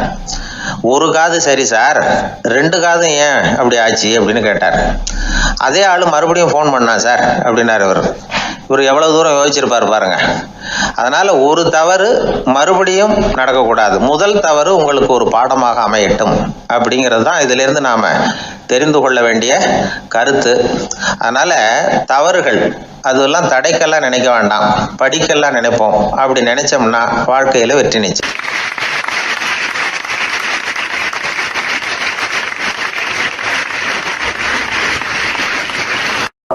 ஒரு காது சரி சார், 2 காதும் ஏன் அப்படி ஆச்சு அப்படின்னு கேட்டார். அதே ஆள் மறுபடியும் ஃபோன் பண்ணா சார் அப்படின்னார். இவர் எவ்வளவு தூரம் யோசிச்சிருப்பார் பாருங்க. அதனால ஒரு தவறு மறுபடியும் நடக்கக்கூடாது, முதல் தவறு உங்களுக்கு ஒரு பாடமாக அமையட்டும் அப்படிங்கிறது தான் இதுல இருந்து நாம தெரிந்து கொள்ள வேண்டிய கருத்து. அதனால தவறுகள் அதெல்லாம் தடைக்கெல்லாம் நினைக்க வேண்டாம், படிக்கெல்லாம் நினைப்போம். அப்படி நினைச்சோம்னா வாழ்க்கையில வெற்றி நிச்சயம்.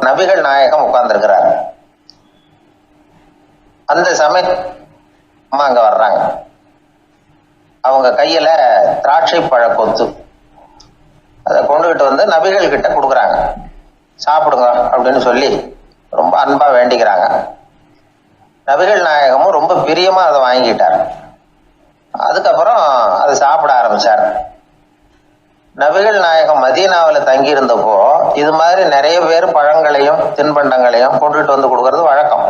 நபிகள் நாயகம் உட்கார்ந்துருக்கிறார். அந்த சமயம் அம்மா அங்க வர்றாங்க. அவங்க கையில திராட்சை பழ கொத்து, அதை கொண்டுகிட்டு நபிகள் கிட்ட கொடுக்குறாங்க. சாப்பிடுங்க அப்படின்னு சொல்லி ரொம்ப அன்பா வேண்டிக்கிறாங்க. நபிகள் நாயகமும் ரொம்ப பிரியமா அதை வாங்கிட்டார். அதுக்கப்புறம் அதை சாப்பிட ஆரம்பிச்சார். நபிகள் நாயகம் மதீனாவில் தங்கி இருந்தப்போ இது மாதிரி நிறைய பேர் பழங்களையும் தின்பண்டங்களையும் கொண்டுகிட்டு கொடுக்கறது வழக்கம்.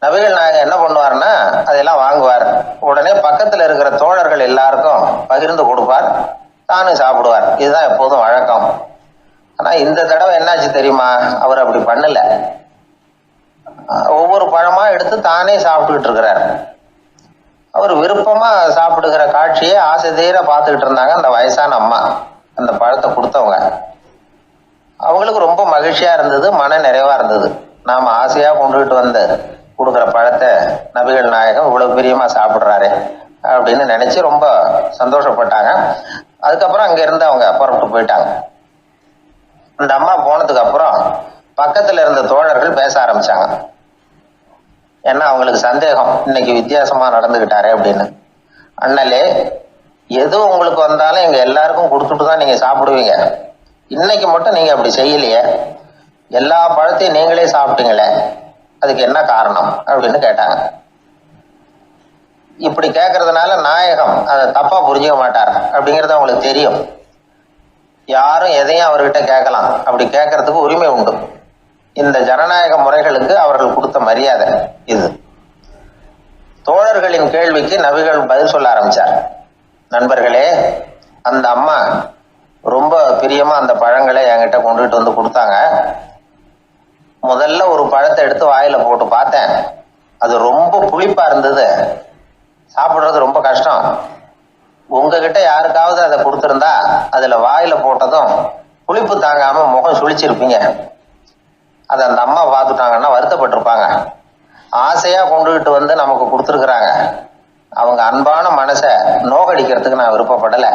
நபிகள் நாயகம் என்ன பண்ணுவார்னா அதெல்லாம் வாங்குவார். உடனே பக்கத்தில் இருக்கிற தோழர்கள் எல்லாருக்கும் பகிர்ந்து கொடுப்பார், தானும் சாப்பிடுவார். இதுதான் எப்போதும் வழக்கம். ஆனால் இந்த தடவை என்னாச்சு தெரியுமா, அவர் அப்படி பண்ணல. ஒவ்வொரு பழமா எடுத்து தானே சாப்பிட்டுக்கிட்டு இருக்கிறார். அவர் விருப்பமா சாப்பிடுகிற காட்சியை ஆசை தீர பார்த்துக்கிட்டு இருந்தாங்க அந்த வயசான அம்மா, அந்த பழத்தை கொடுத்தவங்க. அவங்களுக்கு ரொம்ப மகிழ்ச்சியா இருந்தது, மன நிறைவா இருந்தது. நாம ஆசையா கொண்டுகிட்டு கொடுக்குற பழத்தை நபிகள் நாயகம் இவ்வளவு பிரியமா சாப்பிட்றாரு அப்படின்னு நினைச்சு ரொம்ப சந்தோஷப்பட்டாங்க. அதுக்கப்புறம் அங்க இருந்து அவங்க புறப்பட்டு போயிட்டாங்க. அந்த அம்மா போனதுக்கு அப்புறம் பக்கத்துல இருந்த தோழர்கள் பேச ஆரம்பிச்சாங்க. ஏன்னா அவங்களுக்கு சந்தேகம், இன்னைக்கு வித்தியாசமா நடந்துகிட்டாரு அப்படின்னு. அண்ணலே, எது உங்களுக்கு வந்தாலும் எங்க எல்லாருக்கும் கொடுத்துட்டு தான் நீங்க சாப்பிடுவீங்க, இன்னைக்கு மட்டும் நீங்க அப்படி செய்யலையே, எல்லா பழத்தையும் நீங்களே சாப்பிட்டீங்களே, அதுக்கு என்ன காரணம் அப்படின்னு கேட்டாங்க. இப்படி கேட்கறதுனால நாயகம் அதை தப்பா புரிஞ்சுக்க மாட்டார் அப்படிங்கிறது அவங்களுக்கு தெரியும். யாரும் எதையும் அவர்கிட்ட கேட்கலாம், அப்படி கேட்கறதுக்கு உரிமை உண்டு. இந்த ஜனநாயக முறைகளுக்கு அவர்கள் கொடுத்த மரியாதை இது. தோழர்களின் கேள்விக்கு நபிகள் பதில் சொல்ல ஆரம்பிச்சார். நண்பர்களே, அந்த அம்மா ரொம்ப பிரியமா அந்த பழங்களை என்கிட்ட கொண்டுகிட்டு வந்து கொடுத்தாங்க. முதல்ல ஒரு பழத்தை எடுத்து வாயில போட்டு பார்த்தேன். அது ரொம்ப புளிப்பா இருந்தது, சாப்பிடுறது ரொம்ப கஷ்டம். உங்ககிட்ட யாருக்காவது அதை கொடுத்துருந்தா அதுல வாயில போட்டதும் புளிப்பு தாங்காம முகம் சுழிச்சிருப்பீங்க. அதை அந்த அம்மா பார்த்துட்டாங்கன்னா வருத்தப்பட்டிருப்பாங்க. ஆசையா கொண்டுகிட்டு வந்து நமக்கு கொடுத்துருக்குறாங்க. அவங்க அன்பான மனசை நோகடிக்கிறதுக்கு நான் விருப்பப்படலை.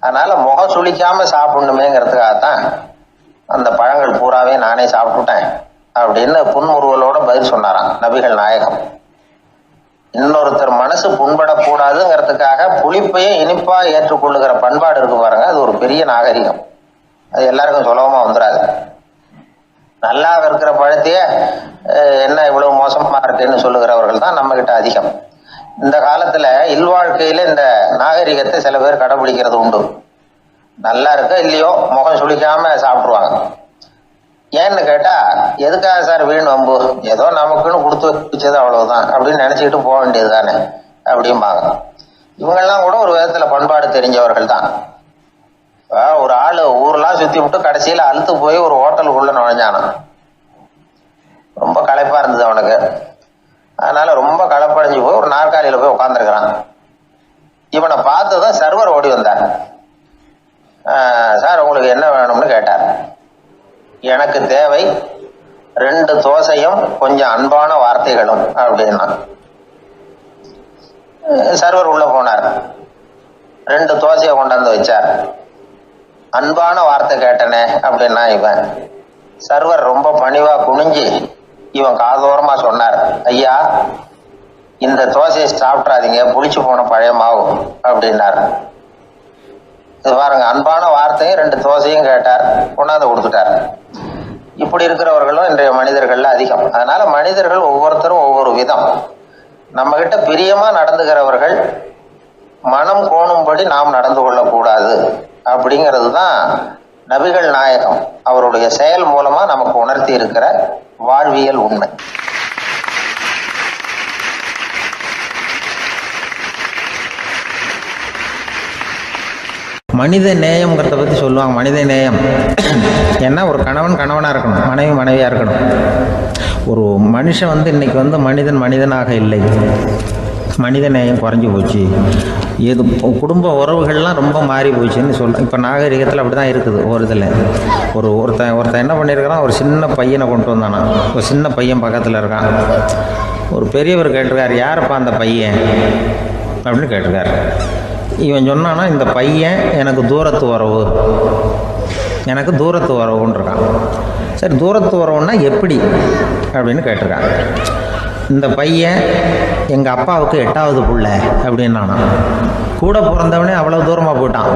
அதனால முகம் சுழிக்காம சாப்பிடணுமேங்கிறதுக்காகத்தான் அந்த பழங்கள் பூராவே நானே சாப்பிட்டுட்டேன் அப்படின்னு புன்முறுவலோட பதில் சொன்னாராம் நபிகள் நாயகம். இன்னொருத்தர் மனசு புண்படக்கூடாதுங்கிறதுக்காக புளிப்பையும் இனிப்பா ஏற்றுக்கொள்ளுகிற பண்பாடு இருக்கு பாருங்க, அது ஒரு பெரிய நாகரிகம். அது எல்லாருக்கும் சுலபமா வந்துடாது. நல்லா இருக்கிற பழத்தையே என்ன இவ்வளவு மோசமா இருக்குன்னு சொல்லுகிறவர்கள் தான் நம்ம கிட்ட அதிகம். இந்த காலத்துல இல்வாழ்க்கையில இந்த நாகரிகத்தை சில பேர் கடைபிடிக்கிறது உண்டு. நல்லா இருக்க இல்லையோ முகம் சுளிக்காம சாப்பிடுவாங்க. ஏன்னு கேட்டா, எதுக்காக சார் வீண் வம்பு, ஏதோ நமக்குன்னு கொடுத்து வச்சது அவ்வளவுதான் அப்படின்னு நினைச்சுக்கிட்டு போக வேண்டியது தானே அப்படிம்பாங்க. இவங்கெல்லாம் கூட ஒரு விதத்துல பண்பாடு தெரிஞ்சவர்கள் தான். ஒரு ஆளு ஊரெல்லாம் சுத்தி விட்டு கடைசியில அழுத்து போய் ஒரு ஹோட்டலுக்குள்ள நுழைஞ்சானா. ரொம்ப களைப்பா இருந்தது அவனுக்கு. அதனால ரொம்ப களைப்படைஞ்சு போய் ஒரு நாற்காலியில போய் உட்காந்துருக்கிறான். இவனை பார்த்ததும் சர்வர் ஓடி வந்தார். சார் உங்களுக்கு என்ன வேணும்னு கேட்டார். எனக்கு தேவை 2 தோசையும் கொஞ்சம் அன்பான வார்த்தைகளும் அப்படின்னா. சர்வர் உள்ள போனார், 2 தோசையை கொண்டாந்து வச்சார். அன்பான வார்த்தை கேட்டனே அப்படின்னா இவன். சர்வர் ரொம்ப பணிவா குனிஞ்சு இவன் காதோரமா சொன்னார், ஐயா இந்த தோசையை சாப்பிட்றாதீங்க, புளிச்சு போன பழைய மாவு அப்படின்னாரு. இது பாருங்க, அன்பான வார்த்தையும் 2 தோசையும் கேட்டார், கொண்டாந்து கொடுத்துட்டார். இப்படி இருக்கிறவர்களும் இன்றைய மனிதர்கள்ல அதிகம். அதனால மனிதர்கள் ஒவ்வொருத்தரும் ஒவ்வொரு விதம். நம்ம கிட்ட பிரியமா நடந்துகிறவர்கள் மனம் கோணும்படி நாம் நடந்து கொள்ளக்கூடாது அப்படிங்கிறது தான் நபிகள் நாயகம் அவருடைய செயல் மூலமா நமக்கு உணர்த்தி இருக்கிற வாழ்வியல் உண்மை. மனித நேயம்ங்கிறத பற்றி சொல்லுவாங்க. மனித நேயம் ஏன்னா ஒரு கணவன் கணவனாக இருக்கணும், மனைவி மனைவியாக இருக்கணும். ஒரு மனுஷன் இன்னைக்கு மனிதனாக இல்லை, மனித நேயம் குறைஞ்சி போச்சு. குடும்ப உறவுகள்லாம் ரொம்ப மாறி போச்சுன்னு சொல்கிறேன். இப்போ நாகரிகத்தில் அப்படி தான் இருக்குது. ஒரு இதில் ஒருத்தன் என்ன பண்ணியிருக்கிறான், ஒரு சின்ன பையனை கொண்டு வந்தானா. ஒரு சின்ன பையன் பக்கத்தில் இருக்கான். ஒரு பெரியவர் கேட்டிருக்காரு, யாருப்பா அந்த பையன் அப்படின்னு கேட்டிருக்காரு. இவன் சொன்னான்னா, இந்த பையன் எனக்கு தூரத்து உறவுன்னு இருக்கான். சரி, தூரத்து உறவுன்னா எப்படி அப்படின்னு கேட்டிருக்கான். இந்த பையன் எங்கள் அப்பாவுக்கு 8வது புள்ள அப்படின்னானா. கூட பிறந்தவனே அவ்வளோ தூரமாக போயிட்டான்,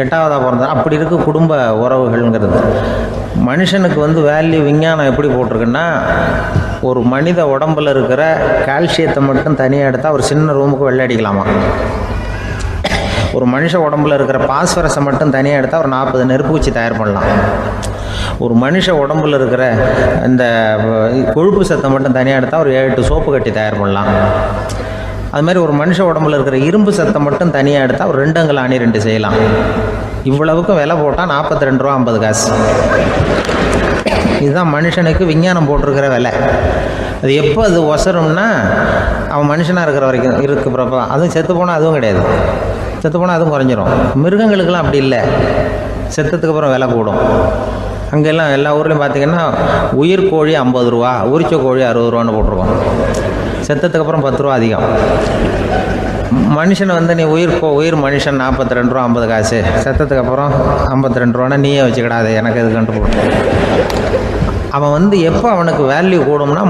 8வதாக பிறந்தான். அப்படி இருக்கு குடும்ப உறவுகள்ங்கிறது. மனுஷனுக்கு வேல்யூ விஞ்ஞானம் எப்படி போட்டிருக்குன்னா, ஒரு மனித உடம்பில் இருக்கிற கால்சியத்தை மட்டும் தனியாக எடுத்தால் ஒரு சின்ன ரூமுக்கு வெள்ளை அடிக்கலாமா. ஒரு மனுஷ உடம்புல இருக்கிற பாஸ்பரஸை மட்டும் தனியாக எடுத்தால் ஒரு 40 நெருப்பூச்சி தயார் பண்ணலாம். ஒரு மனுஷ உடம்புல இருக்கிற இந்த கொழுப்பு சத்தை மட்டும் தனியாக எடுத்தால் ஒரு 7 சோப்பு கட்டி தயார் பண்ணலாம். அது மாதிரி ஒரு மனுஷ உடம்புல இருக்கிற இரும்பு சத்தை மட்டும் தனியாக எடுத்தால் ஒரு 2 அங்குல ஆணி 2 செய்யலாம். இவ்வளவுக்கும் விலை போட்டால் 42 ரூபா 50 காசு. இதுதான் மனுஷனுக்கு விஞ்ஞானம் போட்டிருக்கிற விலை. அது எப்போ அது ஒசரும்னா, அவன் மனுஷனாக இருக்கிற வரைக்கும் இருக்கிறப்ப. அதுவும் செத்து போனால் அதுவும் கிடையாது, செத்து போனால் அதுவும் குறைஞ்சிரும். மிருகங்களுக்கெல்லாம் அப்படி இல்லை, செத்ததுக்கு அப்புறம் விலை கூடும். அங்கெல்லாம் எல்லா ஊர்லேயும் பார்த்திங்கன்னா உயிர் கோழி 50 ரூபா, உரிச்ச கோழி 60 ரூபான்னு போட்டிருக்கோம். செத்ததுக்கு அப்புறம் 10 ரூபா அதிகம். மனுஷனை நீ உயிர் மனுஷன் 42 ரூபா 50 காசு, செத்ததுக்கு அப்புறம் 52 ரூபான்னா நீயே வச்சுக்கிடாது, எனக்கு இது கண்டு போட்டு. அவன் எப்போ அவனுக்கு வேல்யூ கூடும்னா,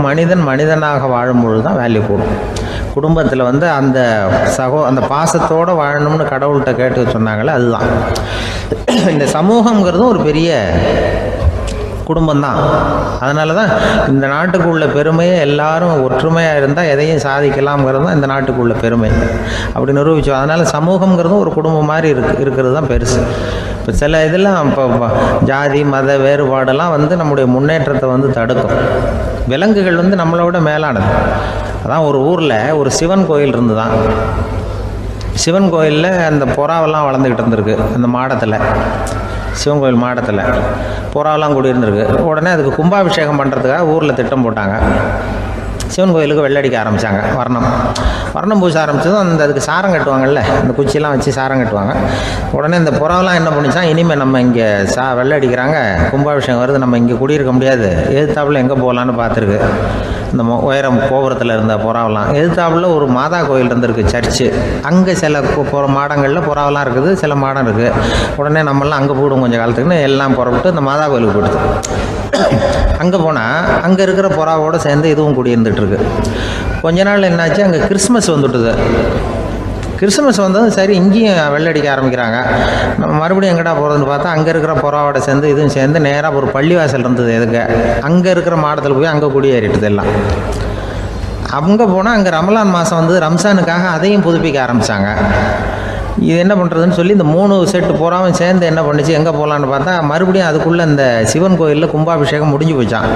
மனிதனாக வாழும்பொழுது தான் வேல்யூ கூடும். குடும்பத்தில் அந்த அந்த பாசத்தோடு வாழணும்னு கடவுள்கிட்ட கேட்டு சொன்னாங்களே, அதுதான். இந்த சமூகங்கிறதும் ஒரு பெரிய குடும்பம்தான். அதனால தான் இந்த நாட்டுக்கு உள்ள பெருமையை எல்லாரும் ஒற்றுமையாக இருந்தால் எதையும் சாதிக்கலாம்ங்கிறது தான் இந்த நாட்டுக்கு உள்ள பெருமை. அப்படி நிரூபித்தோம். அதனால் சமூகங்கிறதும் ஒரு குடும்பம் மாதிரி இருக்கிறது தான் பெருசு. இப்போ சில இதெல்லாம் இப்போ ஜாதி மத வேறுபாடெல்லாம் நம்முடைய முன்னேற்றத்தை தடுக்கும். விலங்குகள் நம்மளோட மேலானது. அதான் ஒரு ஊரில் ஒரு சிவன் கோயில் இருந்து தான். சிவன் கோயிலில் அந்த புறாவெல்லாம் வளர்ந்துக்கிட்டு இருந்திருக்கு. அந்த மாடத்தில், சிவன் கோயில் மாடத்தில் புறாவெல்லாம் குடியிருந்திருக்கு. உடனே அதுக்கு கும்பாபிஷேகம் பண்ணுறதுக்காக ஊரில் திட்டம் போட்டாங்க. சிவன் கோயிலுக்கு வெள்ளடிக்க ஆரம்பித்தாங்க. வர்ணம் பூச ஆரம்பித்ததும் அதுக்கு சாரம் கட்டுவாங்கல்ல, அந்த குச்சியெல்லாம் வச்சு சாரம் கட்டுவாங்க. உடனே இந்த புறாவெல்லாம் என்ன பண்ணிச்சான், இனிமேல் நம்ம இங்கே வெள்ளடிக்கிறாங்க, கும்பாபிஷேகம் வருது, நம்ம இங்கே குடியிருக்க முடியாது, எதிர்த்தாப்புல எங்கே போகலான்னு பார்த்துருக்கு. இந்த உயரம் கோபுரத்தில் இருந்த புறாவெல்லாம் எதிர்த்தாப்புல ஒரு மாதா கோயில் இருந்திருக்கு, சர்ச்சு. அங்கே சில மாடங்களில் புறாவெல்லாம் இருக்குது, சில மாடம் இருக்குது. உடனே நம்மளாம் அங்கே போயிடும் கொஞ்சம் காலத்துக்குன்னு எல்லாம் புறப்பட்டு இந்த மாதா கோயிலுக்கு போயிடுது. அங்கே போனால் அங்கே இருக்கிற புறாவோடு சேர்ந்து இதுவும் குடியிருந்துகிட்ருக்கு. கொஞ்ச நாள் என்னாச்சு, அங்கே கிறிஸ்மஸ் வந்துட்டுது. கிறிஸ்மஸ் வந்ததும் சரி இங்கேயும் வெள்ளடிக்க ஆரம்பிக்கிறாங்க. நம்ம மறுபடியும் எங்கடா போகிறதுன்னு பார்த்தா அங்கே இருக்கிற புறாவோட சேர்ந்து இதுவும் சேர்ந்து நேராக ஒரு பள்ளிவாசல் இருந்தது. எதுக்கு அங்கே இருக்கிற மாடத்தில் போய் அங்கே குடியேறிட்டுது எல்லாம். அங்கே போனால் அங்கே ரமலான் மாதம் ரம்ஜானுக்காக அதையும் புதுப்பிக்க ஆரம்பித்தாங்க. இது என்ன பண்ணுறதுன்னு சொல்லி இந்த 3 செட்டு புறாவும் சேர்ந்து என்ன பண்ணிச்சு, எங்கே போகலான்னு பார்த்தா மறுபடியும் அதுக்குள்ளே இந்த சிவன் கோயிலில் கும்பாபிஷேகம் முடிஞ்சு போச்சான்.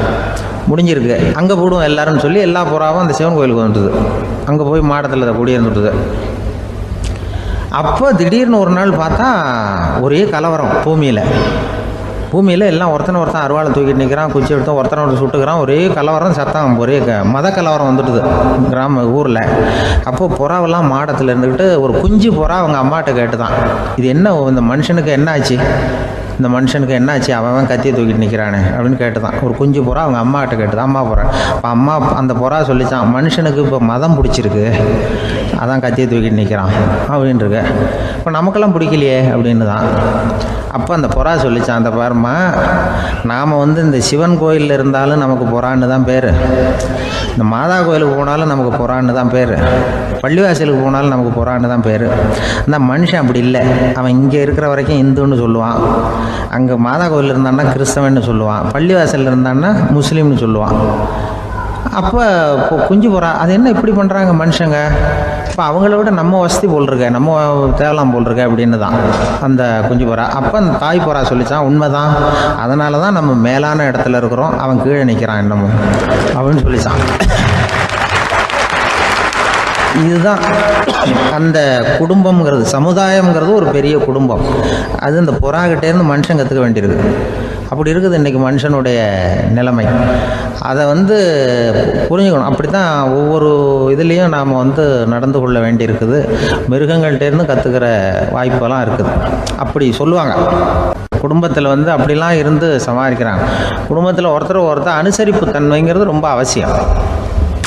முடிஞ்சிருக்கு, அங்கே போடுவோம் எல்லாருன்னு சொல்லி எல்லா புறாவும் அந்த சிவன் கோயிலுக்கு வந்துட்டுது. அங்கே போய் மாடத்தில் அதை குடியிருந்துட்டுது. அப்போ திடீர்னு ஒரு நாள் பார்த்தா ஒரே கலவரம் பூமியில் எல்லாம் ஒருத்தன் அருவாளை தூக்கிட்டு நிற்கிறான், குச்சி எடுத்து ஒருத்தனை சுட்டுக்கிறான். ஒரே கலவரம், சத்தம், ஒரே மத கலவரம் வந்துட்டுது ஊரில். அப்போது புறாவெல்லாம் மாடத்தில் இருந்துக்கிட்டு ஒரு குஞ்சு புறா அவங்க அம்மாட்ட கேட்டுதான், இது என்ன இந்த மனுஷனுக்கு என்ன ஆச்சு, இந்த மனுஷனுக்கு என்னாச்சு, அவன் கத்தியை தூக்கிட்டு நிற்கிறானே அப்படின்னு கேட்டுதான். ஒரு குஞ்சு புறா அவங்க அம்மாட்ட கேட்டுதான். அம்மா புறா. இப்போ அம்மா அந்த புறா சொல்லிச்சான், மனுஷனுக்கு இப்போ மதம் பிடிச்சிருக்கு, அதான் கத்தியை தூக்கிட்டு நிற்கிறான் அப்படின்ருக்கு. இப்போ நமக்கெல்லாம் பிடிக்கலையே அப்படின்னு தான். அப்போ அந்த புறா சொல்லிச்சான், அந்த பாருமா, நாம் இந்த சிவன் கோயிலில் இருந்தாலும் நமக்கு புறான்னு தான் பேர், இந்த மாதா கோயிலுக்கு போனாலும் நமக்கு புறான்னு தான் பேர், பள்ளிவாசலுக்கு போனாலும் நமக்கு புறான்னு தான் பேர். அந்த மனுஷன் அப்படி இல்லை. அவன் இங்கே இருக்கிற வரைக்கும் இந்துன்னு சொல்லுவான், அங்கே மாதா கோயில் இருந்தான்னா கிறிஸ்தவன்னு சொல்லுவான், பள்ளிவாசலில் இருந்தான்னா முஸ்லீம்னு சொல்லுவான். அப்போ குஞ்சு புறா அது என்ன இப்படி பண்ணுறாங்க மனுஷங்க, இப்போ அவங்கள விட நம்ம வசதி போல் இருக்க, நம்ம தேவலாம் போல் இருக்க அப்படின்னு தான் அந்த குஞ்சு புறா. அப்போ அந்த தாய் புறா சொல்லிச்சான், உண்மைதான், அதனால தான் நம்ம மேலான இடத்துல இருக்கிறோம், அவன் கீழே நிற்கிறான் என்னமோ அப்படின்னு சொல்லிச்சான். இதுதான் அந்த குடும்பம்ங்கிறது, சமுதாயம்ங்கிறது ஒரு பெரிய குடும்பம். அது இந்த புறாகிட்டேருந்து மனுஷன் கற்றுக்க வேண்டியிருக்கு. அப்படி இருக்குது இன்றைக்கி மனுஷனுடைய நிலைமை. அதை புரிஞ்சுக்கணும். அப்படி தான் ஒவ்வொரு இதுலேயும் நாம் நடந்து கொள்ள வேண்டியிருக்குது. மிருகங்கள்டேருந்து கற்றுக்கிற வாய்ப்பெல்லாம் இருக்குது. அப்படி சொல்லுவாங்க, குடும்பத்தில் அப்படிலாம் இருந்து சமாளிக்கிறாங்க. குடும்பத்தில் ஒருத்தர் அனுசரிப்பு தன்மைங்கிறது ரொம்ப அவசியம்.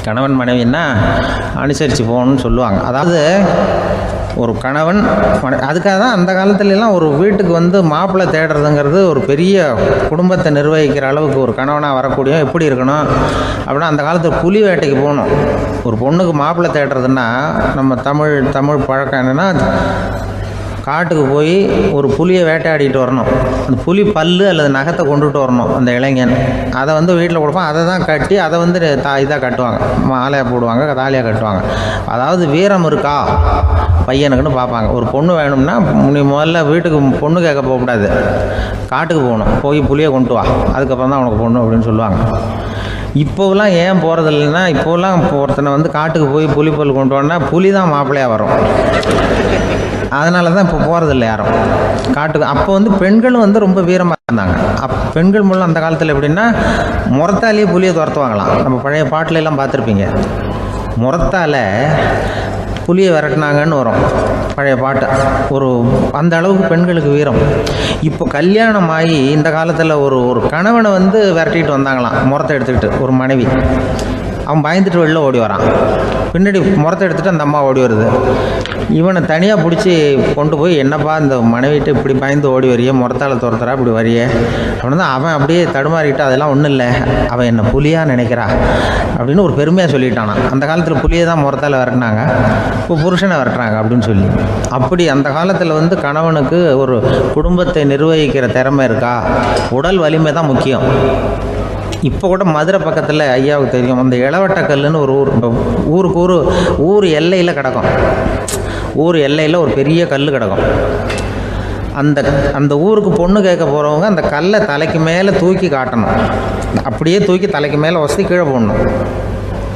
கணவன் மனைவின்னா அனுசரித்து போகணும்னு சொல்லுவாங்க. அதாவது ஒரு கணவன் அதுக்காக தான் அந்த காலத்துலலாம் ஒரு வீட்டுக்கு மாப்பிள்ளை தேடுறதுங்கிறது ஒரு பெரிய குடும்பத்தை நிர்வகிக்கிற அளவுக்கு ஒரு கணவனாக வரக்கூடிய எப்படி இருக்கணும் அப்படின்னா, அந்த காலத்தில் புலி வேட்டைக்கு போகணும். ஒரு பொண்ணுக்கு மாப்பிள்ளை தேடுறதுன்னா நம்ம தமிழ் பழக்கம் என்னென்னா, காட்டுக்கு போய் ஒரு புலியை வேட்டையாடிட்டு வரணும். அந்த புலி பல்லு அல்லது நகத்தை கொண்டுட்டு வரணும் அந்த இளைஞன். அதை வீட்டில் கொடுப்பான். அதை தான் கட்டி அதை இதாக கட்டுவாங்க, மாலையாக போடுவாங்க, தாலியாக கட்டுவாங்க. அதாவது வீரம் இருக்கா பையனுக்குன்னு பார்ப்பாங்க. ஒரு பொண்ணு வேணும்னா நீ முதல்ல வீட்டுக்கு பொண்ணு கேட்க போகக்கூடாது, காட்டுக்கு போகணும், போய் புலியை கொண்டு வா, அதுக்கப்புறம் தான் உனக்கு பொண்ணு அப்படின்னு சொல்லுவாங்க. இப்போலாம் ஏன் போகிறது இல்லைன்னா, இப்போலாம் ஒருத்தனை காட்டுக்கு போய் புலி பல் கொண்டு வரனா புலி தான் மாப்பிள்ளையாக வரும். அதனால தான் இப்போ போகிறதில்ல யாரும் காட்டுக்கு. அப்போ பெண்களும் ரொம்ப வீரமாக இருந்தாங்க. பெண்கள் மூலம் அந்த காலத்தில் எப்படின்னா, முறத்தாலேயே புலியை துரத்துவாங்களாம். நம்ம பழைய பாட்டிலெல்லாம் பார்த்துருப்பீங்க, முறத்தால் புலியை விரட்டினாங்கன்னு வரும் பழைய பாட்டு. அந்த அளவுக்கு பெண்களுக்கு வீரம். இப்போ கல்யாணம் ஆகி இந்த காலத்தில் ஒரு கணவனை விரட்டிட்டு வந்தாங்களாம் முறத்தை எடுத்துக்கிட்டு ஒரு மனைவி. அவன் பயந்துட்டு வெளில ஓடி வரான். பின்னாடி முறத்தை எடுத்துகிட்டு அந்த அம்மா ஓடி வருது. இவனை தனியாக பிடிச்சி கொண்டு போய், என்னப்பா இந்த மனைவிட்டு இப்படி பயந்து ஓடி வரையே, முறத்தால் துரத்துறா இப்படி வரையே அப்படின்னா அவன் அப்படியே தடுமாறிக்கிட்டு, அதெல்லாம் ஒன்றும் இல்லை, அவன் என்ன புலியாக நினைக்கிறா அப்படின்னு ஒரு பெருமையாக சொல்லிட்டானான். அந்த காலத்தில் புலியை தான் முறத்தால் விரட்டினாங்க, இப்போ புருஷனை விரட்டுறாங்க அப்படின்னு சொல்லி. அப்படி அந்த காலத்தில் வந்து கணவனுக்கு ஒரு குடும்பத்தை நிர்வகிக்கிற திறமை இருக்கா, உடல் வலிமை தான் முக்கியம். இப்போ கூட மதுரை பக்கத்தில் ஐயாவுக்கு தெரியும், அந்த இளவட்டக்கல்லுன்னு ஒரு ஊருக்கு ஊர் எல்லையில் கிடக்கும். ஊர் எல்லையில் ஒரு பெரிய கல் கிடக்கும். அந்த ஊருக்கு பொண்ணு கேட்க போகிறவங்க அந்த கல்லை தலைக்கு மேலே தூக்கி காட்டணும். அப்படியே தூக்கி தலைக்கு மேலே வசதி கீழே போடணும்.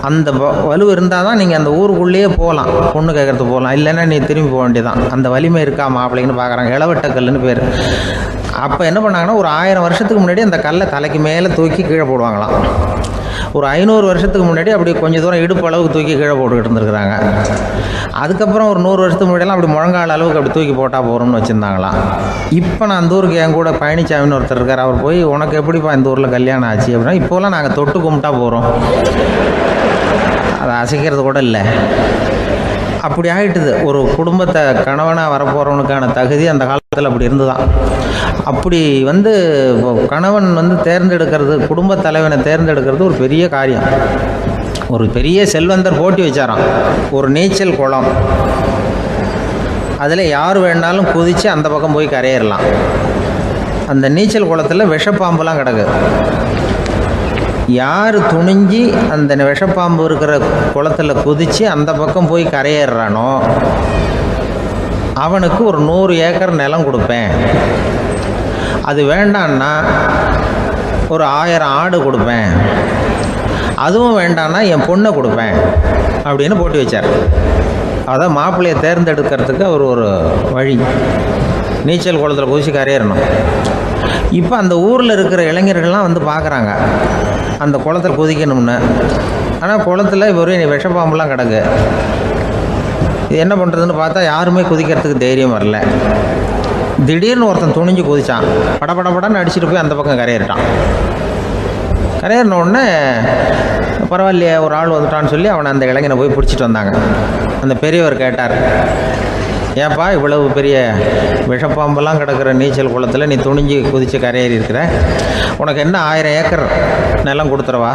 அந்த வலு இருந்தால் தான் நீங்கள் அந்த ஊருக்குள்ளேயே போகலாம், பொண்ணு கேட்குறதுக்கு போகலாம். இல்லைன்னா நீ திரும்பி போக வேண்டியதான். அந்த வலிமை இருக்கா மாப்பிள்ளைன்னு பார்க்குறாங்க. இளவட்டக்கல்லுன்னு பேர். அப்போ என்ன பண்ணாங்கன்னா, ஒரு 1000 வருஷத்துக்கு முன்னாடி அந்த கல்லை தலைக்கு மேலே தூக்கி கீழே போடுவாங்களாம். ஒரு 500 வருஷத்துக்கு முன்னாடி அப்படி கொஞ்சம் தூரம் இடுப்பு அளவுக்கு தூக்கி கீழே போட்டுக்கிட்டு இருந்துருக்குறாங்க. அதுக்கப்புறம் ஒரு 100 வருஷத்துக்கு முன்னாடியெல்லாம் அப்படி முழங்கால் அளவுக்கு அப்படி தூக்கி போட்டால் போகிறோம்னு வச்சுருந்தாங்களாம். இப்போ நான் அந்த ஊருக்கு என் கூட பழனிசாமின்னு ஒருத்தர் இருக்கார். அவர் போய், உனக்கு எப்படிப்பா இந்த ஊரில் கல்யாணம் ஆச்சு அப்படின்னா, இப்போலாம் நாங்கள் தொட்டு கும்பிட்டா போகிறோம், அதை அசைக்கிறது கூட இல்லை. அப்படி ஆகிட்டுது. ஒரு குடும்பத்தை கணவனாக வரப்போகிறவனுக்கான தகுதி அந்த காலத்தில் அப்படி இருந்துதான். அப்படி வந்து கணவன் வந்து தேர்ந்தெடுக்கிறது, குடும்ப தலைவனை தேர்ந்தெடுக்கிறது ஒரு பெரிய காரியம். ஒரு பெரிய செல்வந்தர் போட்டி வச்சாராம், ஒரு நீச்சல் குளம், அதில் யார் வேணாலும் குதித்து அந்த பக்கம் போய் கரையேறலாம். அந்த நீச்சல் குளத்தில் விஷப்பாம்புலாம் கிடக்கு. யார் துணிஞ்சி அந்த விஷப்பாம்பு இருக்கிற குளத்தில் குதித்து அந்த பக்கம் போய் கரையேறானோ அவனுக்கு ஒரு 100 ஏக்கர் நிலம் கொடுப்பேன். அது வேண்டான்னா ஒரு 1000 ஆடு கொடுப்பேன். அதுவும் வேண்டான்னா என் பொண்ணை கொடுப்பேன் அப்படின்னு போட்டி வச்சார். அதான் மாப்பிள்ளையை தேர்ந்தெடுக்கிறதுக்கு அவர் ஒரு வழி, நீச்சல் குளத்தில் குதிச்சு கரையேறணும். இப்போ அந்த ஊரில் இருக்கிற இளைஞர்கள்லாம் வந்து பார்க்குறாங்க அந்த குளத்தில் குதிக்கணும்னு. ஆனால் குளத்தில் ஒரே விஷப்பாம்புலாம் கிடக்கு. இது என்ன பண்ணுறதுன்னு பார்த்தா யாருமே குதிக்கிறதுக்கு தைரியம் வரல. திடீர்னு ஒருத்தன் துணிஞ்சு குதிச்சான். படபடன்னு அடிச்சுட்டு போய் அந்த பக்கம் கரையேறிட்டான். கரையேறின உடனே பரவாயில்லையே ஒரு ஆள் வந்துட்டான்னு சொல்லி அவனை அந்த இளைஞனை போய் பிடிச்சிட்டு வந்தாங்க. அந்த பெரியவர் கேட்டார், ஏப்பா இவ்வளவு பெரிய விஷப்பாம்பெல்லாம் கிடக்கிற நீச்சல் குளத்தில் நீ துணிஞ்சு குதித்து கரையேறி இருக்கிற, உனக்கு என்ன 1000 ஏக்கர் நிலம் கொடுத்துருவா,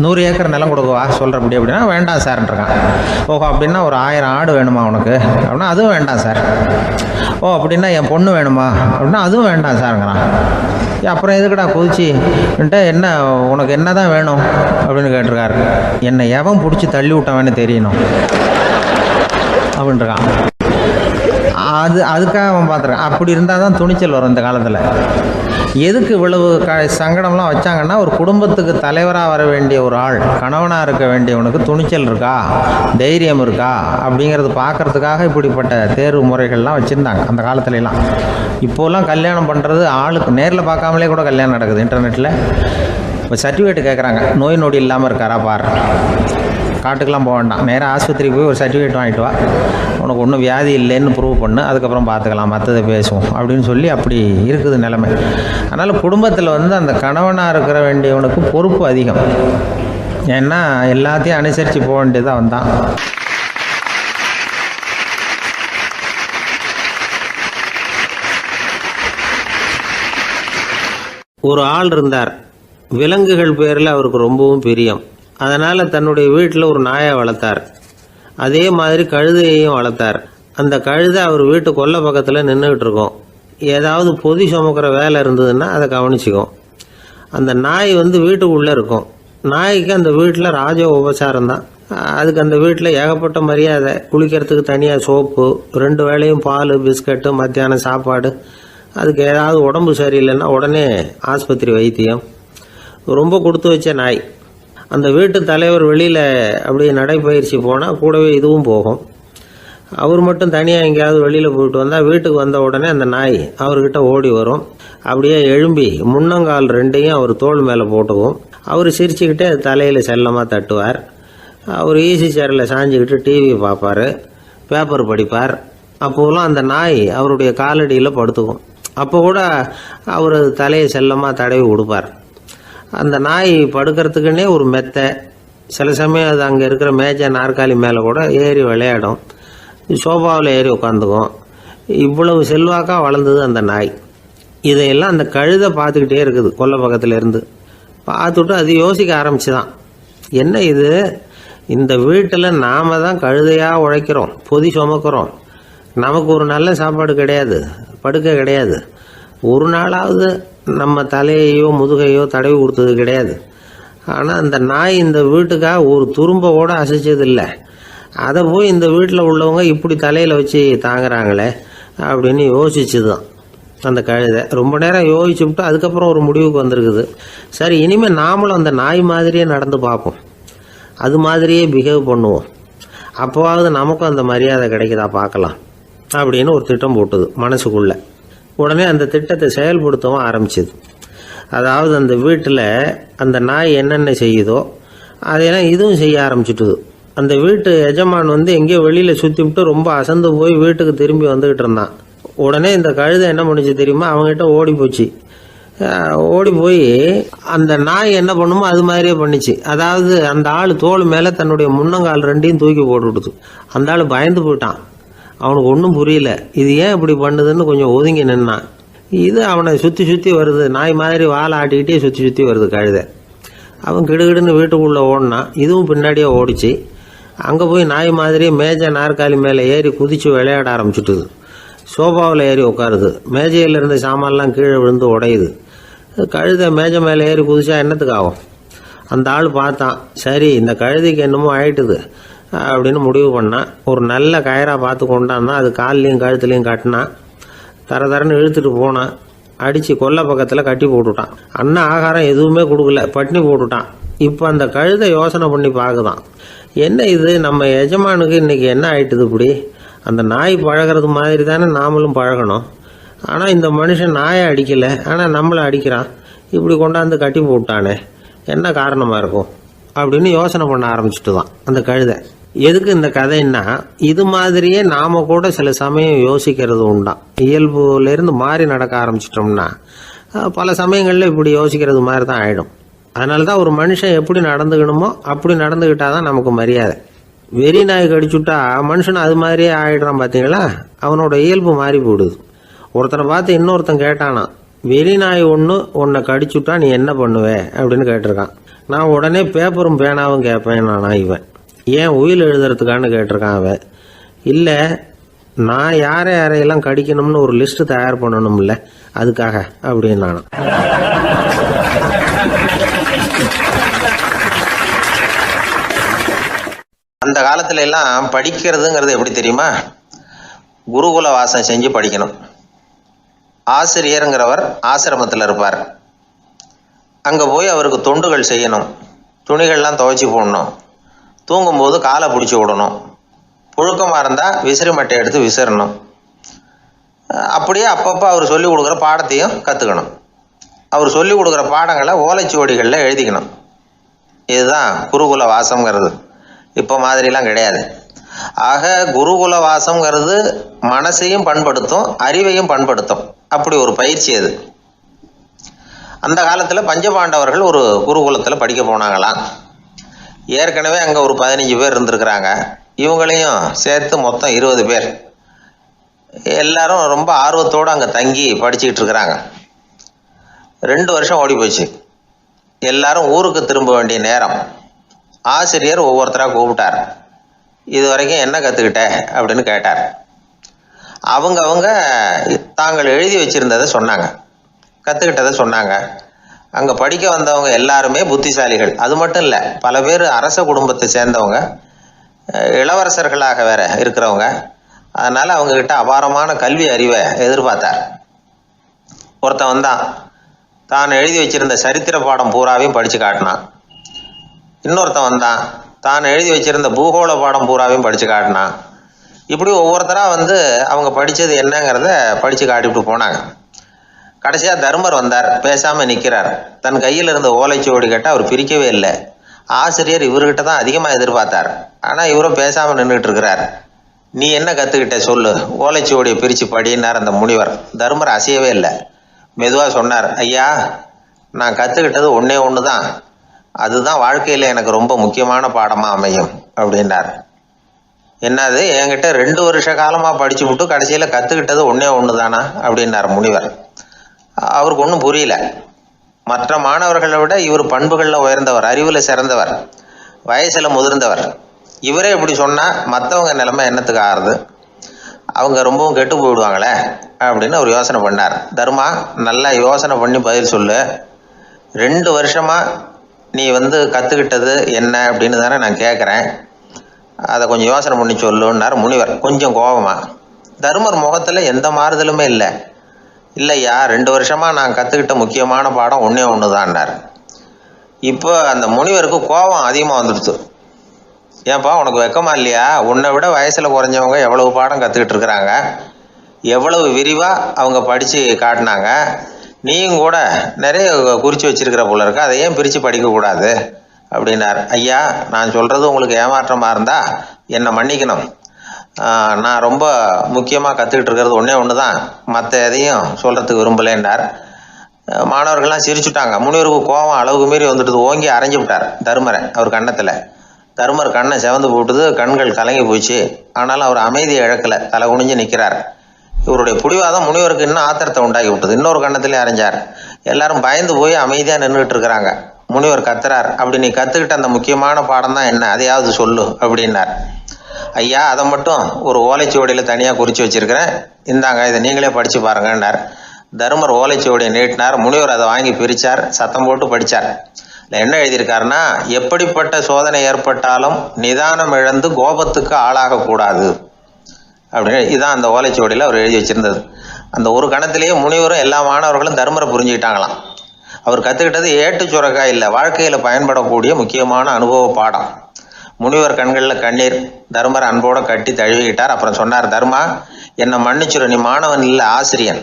100 ஏக்கர் நிலம் கொடுக்குவா சொல்கிறபடி அப்படின்னா, வேண்டாம் சார்ன்றான். ஓஹோ அப்படின்னா ஒரு 1000 ஆடு வேணுமா உனக்கு அப்படின்னா, அதுவும் வேண்டாம் சார். ஓ அப்படின்னா என் பொண்ணு வேணுமா அப்படின்னா, அதுவும் வேண்டாம் சாருங்கிறான். அப்புறம் எதுக்குடா குதிச்சுன்ட்டு, என்ன உனக்கு என்ன தான் வேணும் அப்படின்னு கேட்டிருக்காரு. என்னை எவன் பிடிச்சி தள்ளி விட்டவன்னு தெரியணும் அப்படின்றான். அதுக்காக அவன் பார்த்துருக்கான். அப்படி இருந்தால் தான் துணிச்சல் வரும் இந்த காலத்தில். எதுக்கு இவ்வளவு சங்கடம்லாம் வச்சாங்கன்னா, ஒரு குடும்பத்துக்கு தலைவராக வர வேண்டிய ஒரு ஆள், கணவனாக இருக்க வேண்டியவனுக்கு துணிச்சல் இருக்கா, தைரியம் இருக்கா அப்படிங்கிறது பார்க்குறதுக்காக இப்படிப்பட்ட தேர்வு முறைகள்லாம் வச்சுருந்தாங்க அந்த காலத்துலலாம். இப்போலாம் கல்யாணம் பண்ணுறது ஆளுக்கு நேரில் பார்க்காமலே கூட கல்யாணம் நடக்குது இன்டர்நெட்டில். இப்போ சர்டிஃபிகேட் கேட்குறாங்க, நோய் நொடி இல்லாமல் இருக்காரா பாரு. காட்டுக்கெலாம் போக வேண்டாம், நேராக ஆஸ்பத்திரிக்கு போய் ஒரு சர்டிஃபிகேட் வாங்கிட்டு வா, உனக்கு ஒன்றும் வியாதி இல்லைன்னு ப்ரூவ் பண்ணு, அதுக்கப்புறம் பார்த்துக்கலாம், மற்றதை பேசுவோம் அப்படின்னு சொல்லி அப்படி இருக்குது நிலைமை. அதனால் குடும்பத்தில் வந்து அந்த கணவனாக இருக்கிற வேண்டியவனுக்கு பொறுப்பு அதிகம். ஏன்னா எல்லாத்தையும் அனுசரித்து போக வேண்டியதாக வந்தான். ஒரு ஆள் இருந்தார். விலங்குகள் பேரில் அவருக்கு ரொம்பவும் பிரியம். அதனால் தன்னுடைய வீட்டில் ஒரு நாயை வளர்த்தார். அதே மாதிரி கழுதையையும் வளர்த்தார். அந்த கழுதை அவர் வீட்டு கொல்லை பக்கத்தில் நின்றுக்கிட்டு இருக்கும். ஏதாவது பொதி சுமக்கிற வேலை இருந்ததுன்னா அதை கவனிச்சிக்கும். அந்த நாய் வந்து வீட்டுக்குள்ளே இருக்கும். நாய்க்கு அந்த வீட்டில் ராஜ உபசாரம் தான். அதுக்கு அந்த வீட்டில் ஏகப்பட்ட மரியாதை. குளிக்கிறதுக்கு தனியாக சோப்பு, 2 வேளையும் பால், பிஸ்கட்டு, மத்தியானம் சாப்பாடு. அதுக்கு ஏதாவது உடம்பு சரியில்லைன்னா உடனே ஆஸ்பத்திரி வைத்தியம். ரொம்ப கொடுத்து வச்ச நாய். அந்த வீட்டு தலைவர் வெளியில் அப்படியே நடைப்பயிற்சி போனால் கூடவே இதுவும் போகும். அவர் மட்டும் தனியாக எங்கேயாவது வெளியில் போயிட்டு வந்தால் வீட்டுக்கு வந்த உடனே அந்த நாய் அவர்கிட்ட ஓடி வரும். அப்படியே எழும்பி முன்னங்கால் 2ஐயும் அவர் தோள் மேலே போட்டுக்கும். அவர் சிரிச்சுக்கிட்டே தலையில் செல்லமாக தட்டுவார். அவர் ஈசி சேரில் சாஞ்சிக்கிட்டு டிவி பார்ப்பார், பேப்பர் படிப்பார். அப்போலாம் அந்த நாய் அவருடைய காலடியில் படுத்துக்கும். அப்போ கூட அவர் தலையை செல்லமாக தடவி கொடுப்பார். அந்த நாய் படுக்கிறதுக்குன்னே ஒரு மெத்தை, சில சமயம் அது அங்கே இருக்கிற மேஜை நாற்காலி மேலே கூட ஏறி விளையாடும், சோஃபாவில் ஏறி உட்காந்துக்கும். இவ்வளவு செல்வாக்காக வளர்ந்தது அந்த நாய். இதையெல்லாம் அந்த கழுதை பார்த்துக்கிட்டே இருக்குது கொல்லை பக்கத்தில் இருந்து. பார்த்துட்டு அது யோசிக்க ஆரம்பிச்சுதான், என்ன இது, இந்த வீட்டில் நாம் தான் கழுதையாக உழைக்கிறோம், பொதி சுமக்கிறோம், நமக்கு ஒரு நல்ல சாப்பாடு கிடையாது, படுக்கை கிடையாது, ஒரு நாளாவது நம்ம தலையையோ முதுகையோ தடவி கொடுத்தது கிடையாது. ஆனால் அந்த நாய் இந்த வீட்டுக்காக ஒரு துரும்ப கூட அசைச்சதில்லை. அதை போய் இந்த வீட்டில் உள்ளவங்க இப்படி தலையில் வச்சு தாங்குறாங்களே அப்படின்னு யோசிச்சு தான் அந்த கழுதை ரொம்ப நேரம் யோசிச்சுவிட்டு அதுக்கப்புறம் ஒரு முடிவுக்கு வந்திருக்குது. சரி, இனிமேல் நாமளும் அந்த நாய் மாதிரியே நடந்து பார்ப்போம், அது மாதிரியே பிஹேவ் பண்ணுவோம், அப்போவாவது நமக்கும் அந்த மரியாதை கிடைக்குதா பார்க்கலாம் அப்படின்னு ஒரு திட்டம் போட்டுது மனசுக்குள்ள. உடனே அந்த திட்டத்தை செயல்படுத்தவும் ஆரம்பிச்சுது. அதாவது அந்த வீட்டில் அந்த நாய் என்னென்ன செய்யுதோ அதையெல்லாம் இதுவும் செய்ய ஆரம்பிச்சுட்டுது. அந்த வீட்டு எஜமான் எங்கேயோ வெளியில் சுற்றி விட்டு ரொம்ப அசந்து போய் வீட்டுக்கு திரும்பி வந்துக்கிட்டு இருந்தான். உடனே இந்த கழுதை என்ன பண்ணுச்சு தெரியுமா, அவங்ககிட்ட ஓடி போச்சு. ஓடி போய் அந்த நாய் என்ன பண்ணுமோ அது மாதிரியே பண்ணிச்சு. அதாவது அந்த ஆள் தோள் மேலே தன்னுடைய முன்னங்கால் ரெண்டையும் தூக்கி போட்டு விடுது. அந்த ஆள் பயந்து போயிட்டான். அவனுக்கு ஒன்றும் புரியல, இது ஏன் இப்படி பண்ணுதுன்னு கொஞ்சம் ஒதுங்கி நின்னான். இது அவனை சுற்றி சுற்றி வருது, நாய் மாதிரி வாழை ஆட்டிக்கிட்டே சுற்றி சுற்றி வருது கழுதை. அவன் கிடுகிடுன்னு வீட்டுக்குள்ளே ஓடினான், இதுவும் பின்னாடியே ஓடிச்சு. அங்கே போய் நாய் மாதிரியே மேஜை நாற்காலி மேலே ஏறி குதித்து விளையாட ஆரம்பிச்சுட்டுது. சோஃபாவில் ஏறி உட்காருது, மேஜையில் இருந்த சாமான்லாம் கீழே விழுந்து உடையுது. கழுதை மேஜை மேலே ஏறி குதிச்சா என்னத்துக்கு ஆகும்? அந்த ஆள் பார்த்தான், சரி இந்த கழுதைக்கு என்னமோ ஆயிட்டுது அப்படின்னு முடிவு பண்ணான். ஒரு நல்ல கயிறாக பார்த்து கொண்டான்னா அது கால்லையும் கழுத்துலையும் கட்டினான். தரன்னு இழுத்துட்டு போனான். அடித்து கொல்லை பக்கத்தில் கட்டி போட்டுட்டான். அண்ணன் ஆகாரம் எதுவுமே கொடுக்கல, பட்டினி போட்டுட்டான். இப்போ அந்த கழுதை யோசனை பண்ணி பார்க்குதான், என்ன இது, நம்ம எஜமானுக்கு இன்னைக்கு என்ன ஆயிட்டுது இப்படி? அந்த நாய் பழகிறது மாதிரி தானே நாமளும் பழகணும். ஆனால் இந்த மனுஷன் நாயை அடிக்கலை, ஆனால் நம்மளை அடிக்கிறான், இப்படி கொண்டாந்து கட்டி போட்டானே, என்ன காரணமாக இருக்கும் அப்படின்னு யோசனை பண்ண ஆரம்பிச்சுட்டு தான் அந்த கழுதை. எதுக்கு இந்த கதைன்னா, இது மாதிரியே நாம கூட சில சமயம் யோசிக்கிறது உண்டாம். இயல்புலேருந்து மாறி நடக்க ஆரம்பிச்சிட்டோம்னா பல சமயங்களில் இப்படி யோசிக்கிறது மாதிரி தான் ஆகிடும். அதனால தான் ஒரு மனுஷன் எப்படி நடந்துக்கணுமோ அப்படி நடந்துக்கிட்டா தான் நமக்கு மரியாதை. வெறி நாய் கடிச்சுட்டா மனுஷன் அது மாதிரியே ஆகிடுறான் பார்த்தீங்களா, அவனோட இயல்பு மாறி போடுது. ஒருத்தனை பார்த்து இன்னொருத்தன் கேட்டானா, வெறி நாய் உன்னை கடிச்சுட்டா நீ என்ன பண்ணுவே அப்படின்னு கேட்டிருக்கான். நான் உடனே பேப்பரும் பேனாவும் கேட்பேன் நானா இவன். ஏன் உயில் எழுதுறதுக்கான்னு கேட்டிருக்கான் அவன். இல்லை, நான் யாரையெல்லாம் கடிக்கணும்னு ஒரு லிஸ்ட் தயார் பண்ணணும்ல, அதுக்காக அப்படின்னு நானும். அந்த காலத்துல எல்லாம் படிக்கிறதுங்கிறது எப்படி தெரியுமா, குருகுல வாசம் செஞ்சு படிக்கணும். ஆசிரியருங்கிறவர் ஆசிரமத்தில் இருப்பார். அங்கே போய் அவருக்கு தொண்டுகள் செய்யணும், துணிகள்லாம் துவைச்சி போடணும், தூங்கும்போது காலை பிடிச்சி விடணும், புழுக்கமாக இருந்தால் விசிறி மட்டை எடுத்து விசிறணும். அப்படியே அப்பப்போ அவர் சொல்லிக் கொடுக்குற பாடத்தையும் கற்றுக்கணும். அவர் சொல்லிக் கொடுக்குற பாடங்களை ஓலைச்சுவடிகளில் எழுதிக்கணும். இதுதான் குருகுல வாசம்ங்கிறது. இப்போ மாதிரிலாம் கிடையாது. ஆக குருகுல வாசம்ங்கிறது மனசையும் பண்படுத்தும், அறிவையும் பண்படுத்தும். அப்படி ஒரு பயிற்சி அது. அந்த காலத்தில் பஞ்சபாண்டவர்கள் ஒரு குருகுலத்தில் படிக்க போனாங்களாம். ஏற்கனவே அங்கே ஒரு 15 பேர் இருந்திருக்கிறாங்க. இவங்களையும் சேர்த்து மொத்தம் 20 பேர். எல்லாரும் ரொம்ப ஆர்வத்தோடு அங்கே தங்கி படிச்சுக்கிட்டு இருக்கிறாங்க. 2 வருஷம் ஓடி போச்சு. எல்லாரும் ஊருக்கு திரும்ப வேண்டிய நேரம். ஆசிரியர் ஒவ்வொருத்தராக கூப்பிட்டார். இது வரைக்கும் என்ன கற்றுக்கிட்ட அப்படின்னு கேட்டார். அவங்க தாங்கள் எழுதி வச்சிருந்ததை சொன்னாங்க, கற்றுக்கிட்டதை சொன்னாங்க. அங்கே படிக்க வந்தவங்க எல்லாருமே புத்திசாலிகள். அது மட்டும் இல்லை, பல பேர் அரச குடும்பத்தை சேர்ந்தவங்க, இளவரசர்களாக வேற இருக்கிறவங்க. அதனால் அவங்கக்கிட்ட அபாரமான கல்வி அறிவை எதிர்பார்த்தார். ஒருத்தன் வந்தான், தான் எழுதி வச்சிருந்த சரித்திர பாடம் பூராவையும் படித்து காட்டினான். இன்னொருத்தன் வந்தான், தான் எழுதி வச்சிருந்த பூகோள பாடம் பூராவையும் படித்து காட்டினான். இப்படி ஒவ்வொருத்தராக அவங்க படித்தது என்னங்கிறத படித்து காட்டிவிட்டு போனாங்க. கடைசியாக தர்மர் வந்தார். பேசாமல் நிற்கிறார். தன் கையில் இருந்த ஓலைச்சுவடி கேட்டால் அவர் பிரிக்கவே இல்லை. ஆசிரியர் இவர்கிட்ட தான் அதிகமாக எதிர்பார்த்தார். ஆனால் இவரும் பேசாமல் நின்றுட்டு இருக்கிறார். நீ என்ன கற்றுக்கிட்ட சொல்லு, ஓலைச்சுவடியை பிரித்து படினார் அந்த முனிவர். தர்மர் அசையவே இல்லை. மெதுவாக சொன்னார், ஐயா, நான் கற்றுக்கிட்டது ஒன்றே ஒன்று தான். அதுதான் வாழ்க்கையில் எனக்கு ரொம்ப முக்கியமான பாடமாக அமையும் அப்படின்னார். என்னது, என்கிட்ட 2 வருஷ காலமாக படிச்சு விட்டு கடைசியில் கற்றுக்கிட்டது ஒன்று தானா அப்படின்னார் முனிவர். அவருக்கு ஒன்றும் புரியல. மற்ற மாணவர்களை விட இவர் பண்புகளில் உயர்ந்தவர், அறிவில் சிறந்தவர், வயசில் முதிர்ந்தவர். இவரே இப்படி சொன்னால் மற்றவங்க நிலைமை என்னத்துக்கு ஆறுது, அவங்க ரொம்பவும் கெட்டு போயிடுவாங்களே அப்படின்னு அவர் யோசனை பண்ணார். தர்மா, நல்லா யோசனை பண்ணி பதில் சொல்லு. 2 வருஷமாக நீ கற்றுக்கிட்டது என்ன அப்படின்னு தானே நான் கேட்குறேன், அதை கொஞ்சம் யோசனை பண்ணி சொல்லுன்னார் முனிவர் கொஞ்சம் கோபமாக. தர்மர் முகத்தில் எந்த மாறுதலுமே இல்லை. இல்லையா, 2 வருஷமாக நான் கற்றுக்கிட்ட முக்கியமான பாடம் ஒன்று தான்னார். இப்போ அந்த முனிவருக்கு கோபம் அதிகமாக வந்துடுச்சு. ஏன்பா, உனக்கு வெக்கமா இல்லையா? உன்னை விட வயசில் குறைஞ்சவங்க எவ்வளவு பாடம் கற்றுக்கிட்டு இருக்கிறாங்க, எவ்வளவு விரிவாக அவங்க படித்து காட்டினாங்க. நீயும் கூட நிறைய குறித்து வச்சிருக்கிற போல இருக்க, அதை ஏன் பிரித்து படிக்கக்கூடாது அப்படின்னார். ஐயா, நான் சொல்கிறது உங்களுக்கு ஏமாற்றமாக இருந்தால் என்னை மன்னிக்கணும். நான் ரொம்ப முக்கியமாக கற்றுக்கிட்டு இருக்கிறது ஒன்று தான், மற்ற எதையும் சொல்கிறதுக்கு விரும்பலைன்னார். மாணவர்கள்லாம் சிரிச்சுட்டாங்க. முனிவருக்கு கோபம் அளவுக்கு மீறி வந்துட்டு ஓங்கி அரைஞ்சு விட்டார் தர்மரை அவர் கன்னத்தில். தர்மர் கண்ணை செவந்து போட்டுது, கண்கள் கலங்கி போச்சு. ஆனாலும் அவர் அமைதியை இழக்கலை, தலை குனிஞ்சு நிற்கிறார். இவருடைய பிடிவாதம் முனிவருக்கு இன்னும் ஆத்திரத்தை உண்டாக்கி விட்டது. இன்னொரு கண்ணத்திலே அரைஞ்சார். எல்லாரும் பயந்து போய் அமைதியாக நின்றுட்டு இருக்கிறாங்க. முனிவர் கத்துறார், அப்படி நீ கற்றுக்கிட்ட அந்த முக்கியமான பாடம் தான் என்ன, அதையாவது சொல்லு அப்படின்னார். ஐயா, அதை மட்டும் ஒரு ஓலைச்சுவடியில் தனியாக குறித்து வச்சிருக்கிறேன், இந்தாங்க, இதை நீங்களே படித்து பாருங்கன்னார். தர்மர் ஓலைச்சுவடியை நீட்டினார். முனிவர் அதை வாங்கி பிரித்தார், சத்தம் போட்டு படித்தார். என்ன எழுதியிருக்காருன்னா, எப்படிப்பட்ட சோதனை ஏற்பட்டாலும் நிதானம் இழந்து கோபத்துக்கு ஆளாகக்கூடாது அப்படின்னு. இதுதான் அந்த ஓலைச்சுவடியில் அவர் எழுதி வச்சிருந்தது. அந்த ஒரு கணத்திலேயே முனிவரும் எல்லா மாணவர்களும் தர்மரை புரிஞ்சுக்கிட்டாங்களாம். அவர் கற்றுக்கிட்டது ஏட்டு சுரக்காய் இல்லை, வாழ்க்கையில் பயன்படக்கூடிய முக்கியமான அனுபவ பாடம். முனிவர் கண்களில் கண்ணீர். தர்மர் அன்போடு கட்டி தழுவிக்கிட்டார். அப்புறம் சொன்னார், தர்மா, என்னை மன்னிச்சுரு, நீ மாணவன் இல்லை, ஆசிரியன்.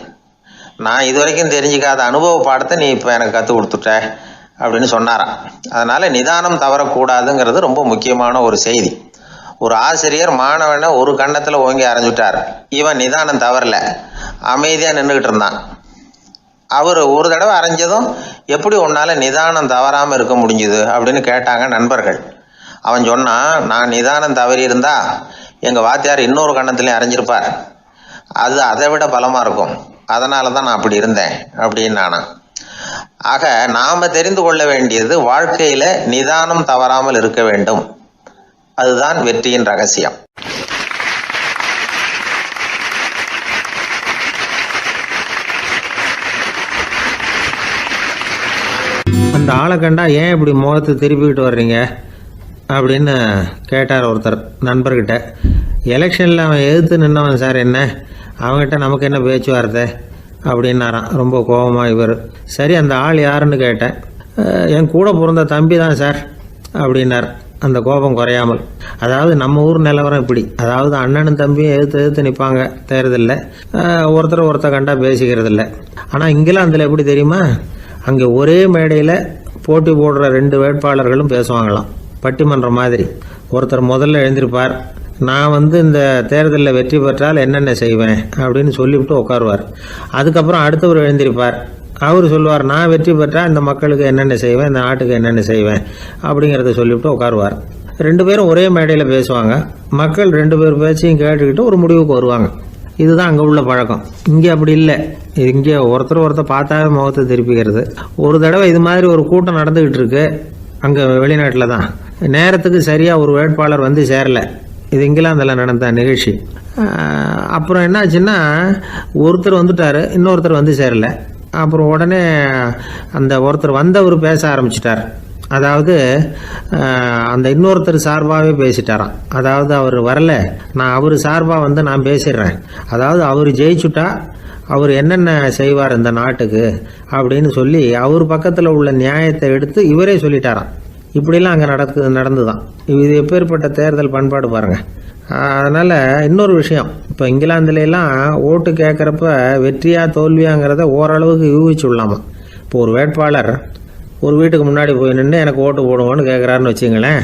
நான் இது வரைக்கும் தெரிஞ்சிக்காத அனுபவ பாடத்தை நீ இப்போ எனக்கு கற்றுக் கொடுத்துட்ட அப்படின்னு சொன்னாராம். அதனால் நிதானம் தவறக்கூடாதுங்கிறது ரொம்ப முக்கியமான ஒரு செய்தி. ஒரு ஆசிரியர் மாணவனை ஒரு கண்ணத்தில் ஓங்கி அரைஞ்சுட்டார். இவன் நிதானம் தவறல, அமைதியாக நின்றுக்கிட்டு இருந்தான். அவர் ஒரு தடவை அரைஞ்சதும் எப்படி உன்னால் நிதானம் தவறாமல் இருக்க முடிஞ்சுது அப்படின்னு கேட்டாங்க நண்பர்கள். அவன் சொன்னான், நான் நிதானம் தவறி இருந்தா எங்கள் வாத்தியார் இன்னொரு கண்ணத்துலேயும் அரைஞ்சிருப்பார், அது அதை விட பலமாக இருக்கும், அதனால தான் நான் அப்படி இருந்தேன் அப்படின்னு நானான். ஆக நாம தெரிந்து கொள்ள வேண்டியது, வாழ்க்கையில நிதானம் தவறாமல் இருக்க வேண்டும். அதுதான் வெற்றியின் ரகசியம். அந்த ஆளை கண்டா ஏன் இப்படி முகத்தை திருப்பிக்கிட்டு வர்றீங்க அப்படின்னு கேட்டார் ஒருத்தர் நண்பர்கிட்ட. எலெக்ஷனில் அவன் எதிர்த்து நின்னவன் சார், என்ன அவங்ககிட்ட நமக்கு என்ன பேச்சுவார்த்தை அப்படின்னாரான் ரொம்ப கோபமாக இவர். சரி, அந்த ஆள் யாருன்னு கேட்டேன். என் கூட பிறந்த தம்பி தான் சார் அப்படின்னார் அந்த கோபம் குறையாமல். அதாவது நம்ம ஊர் நிலவரம் இப்படி, அதாவது அண்ணனும் தம்பியும் எதிர்த்து நிற்பாங்க தேர்தலில், ஒருத்தர் கண்டா பேசிக்கிறது இல்லை. ஆனால் இங்கிலாந்தில் எப்படி தெரியுமா, அங்கே ஒரே மேடையில் போட்டி போடுற 2 வேட்பாளர்களும் பேசுவாங்களாம், பட்டிமன்றம் மாதிரி. ஒருத்தர் முதல்ல எழுந்திருப்பார், நான் இந்த தேர்தலில் வெற்றி பெற்றால் என்னென்ன செய்வேன் அப்படின்னு சொல்லிவிட்டு உட்காருவார். அதுக்கப்புறம் அடுத்தவர் எழுந்திருப்பார், அவர் சொல்லுவார், நான் வெற்றி பெற்றால் இந்த மக்களுக்கு என்னென்ன செய்வேன், இந்த நாட்டுக்கு என்னென்ன செய்வேன் அப்படிங்கிறத சொல்லிவிட்டு உட்காருவார். 2 பேரும் ஒரே மேடையில் பேசுவாங்க. மக்கள் 2 பேர் பேச்சையும் கேட்டுக்கிட்டு ஒரு முடிவுக்கு வருவாங்க. இதுதான் அங்கே உள்ள பழக்கம். இங்கே அப்படி இல்லை. இங்கே ஒருத்தர் பார்த்தாவே முகத்தை திருப்பிக்கிறது. ஒரு தடவை இது மாதிரி ஒரு கூட்டம் நடந்துக்கிட்டு இருக்கு அங்கே வெளிநாட்டில் தான். நேரத்துக்கு சரியாக ஒரு வேட்பாளர் சேரலை. இது இங்கிலாந்தில் நடந்த நிகழ்ச்சி. அப்புறம் என்னாச்சுன்னா, ஒருத்தர் வந்துட்டார், இன்னொருத்தர் சேரலை. அப்புறம் உடனே அந்த ஒருத்தர் வந்தவர் பேச ஆரம்பிச்சிட்டார். அதாவது அந்த இன்னொருத்தர் சார்பாகவே பேசிட்டாராம். அதாவது அவர் வரல, நான் அவர் சார்பாக நான் பேசிடுறேன். அதாவது அவர் ஜெயிச்சுட்டா அவர் என்னென்ன செய்வார் இந்த நாட்டுக்கு அப்படின்னு சொல்லி அவர் பக்கத்தில் உள்ள நியாயத்தை எடுத்து இவரே சொல்லிட்டாராம். இப்படிலாம் அங்கே நடந்துதான். இது எப்பேற்பட்ட தேர்தல் பண்பாடு பாருங்க. அதனால் இன்னொரு விஷயம், இப்போ இங்கிலாந்துலாம் ஓட்டு கேட்குறப்ப வெற்றியா தோல்வியாங்கிறத ஓரளவுக்கு யூகிச்சு விடலாமா. இப்போ ஒரு வேட்பாளர் ஒரு வீட்டுக்கு முன்னாடி போய் நின்று எனக்கு ஓட்டு போடுவோன்னு கேட்குறாருன்னு வச்சுங்களேன்,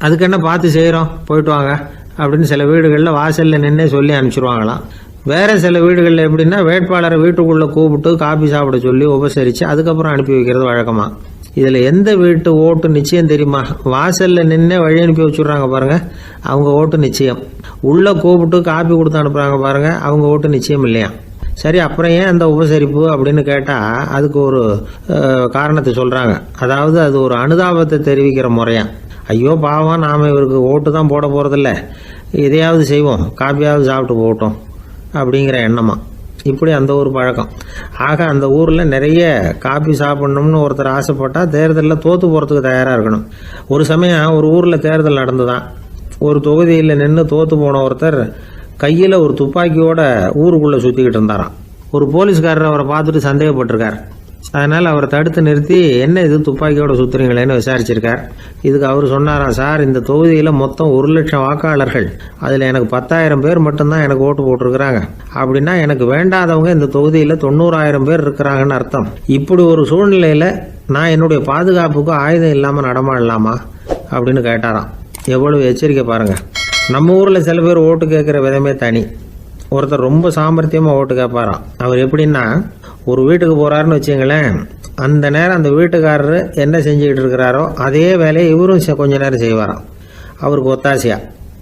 அதுக்கு என்ன பார்த்து செய்கிறோம், போயிட்டு வாங்க அப்படின்னு சில வீடுகளில் வாசலில் நின்று சொல்லி அனுப்பிச்சிருவாங்களாம். வேறு சில வீடுகளில் எப்படின்னா வேட்பாளரை வீட்டுக்குள்ளே கூப்பிட்டு காபி சாப்பிட சொல்லி உபசரித்து அதுக்கப்புறம் அனுப்பி வைக்கிறது வழக்கமாக. இதில் எந்த வீட்டு ஓட்டு நிச்சயம் தெரியுமா? வாசலில் நின்று வழி அனுப்பி வச்சுட்றாங்க பாருங்கள், அவங்க ஓட்டு நிச்சயம். உள்ளே கூப்பிட்டு காப்பி கொடுத்து அனுப்புகிறாங்க பாருங்கள், அவங்க ஓட்டு நிச்சயம் இல்லையா? சரி, அப்புறம் ஏன் அந்த உபசரிப்பு அப்படின்னு கேட்டால் அதுக்கு ஒரு காரணத்தை சொல்கிறாங்க. அதாவது அது ஒரு அனுதாபத்தை தெரிவிக்கிற முறையா. ஐயோ பாவம், நாம் இவருக்கு ஓட்டு தான் போட போகிறதில்ல, எதையாவது செய்வோம், காப்பியாவது சாப்பிட்டு போகட்டும் அப்படிங்கிற எண்ணமா. இப்படி அந்த ஒரு பழக்கம். ஆக அந்த ஊரில் நிறைய காப்பி சாப்பிட்ணும்னு ஒருத்தர் ஆசைப்பட்டால் தேர்தலில் தோற்று போகிறதுக்கு தயாராக இருக்கணும். ஒரு சமயம் ஒரு ஊரில் தேர்தல் நடந்துதான். ஒரு தொகுதியில் நின்று தோற்று போன ஒருத்தர் கையில் ஒரு துப்பாக்கியோட ஊருக்குள்ளே சுற்றிக்கிட்டு இருந்தாராம். ஒரு போலீஸ்காரர் அவரை பார்த்துட்டு சந்தேகப்பட்டிருக்கார். அதனால் அவரை தடுத்து நிறுத்தி, என்ன இது துப்பாக்கியோட சுற்றுறீங்களேன்னு விசாரிச்சிருக்கார். இதுக்கு அவர் சொன்னாராம், சார், இந்த தொகுதியில் மொத்தம் 1,00,000 வாக்காளர்கள், அதில் எனக்கு 10,000 பேர் மட்டும்தான் எனக்கு ஓட்டு போட்டிருக்கிறாங்க. அப்படின்னா எனக்கு வேண்டாதவங்க இந்த தொகுதியில் 90,000 பேர் இருக்கிறாங்கன்னு அர்த்தம். இப்படி ஒரு சூழ்நிலையில் நான் என்னுடைய பாதுகாப்புக்கு ஆயுதம் இல்லாமல் நடமாடலாமா அப்படின்னு கேட்டாராம். எவ்வளவு எச்சரிக்கை பாருங்கள். நம்ம ஊரில் சில பேர் ஓட்டு கேட்குற விதமே தனி. ஒருத்தர் ரொம்ப சாமர்த்தியமாக ஓட்டு கேட்பாராம். அவர் எப்படின்னா, ஒரு வீட்டுக்கு போகிறாருன்னு வச்சுங்களேன், அந்த நேரம் அந்த வீட்டுக்காரரு என்ன செஞ்சுக்கிட்டு இருக்கிறாரோ அதே வேலையை இவரும் கொஞ்ச நேரம் செய்வாராம், அவருக்கு ஒத்தாசையா.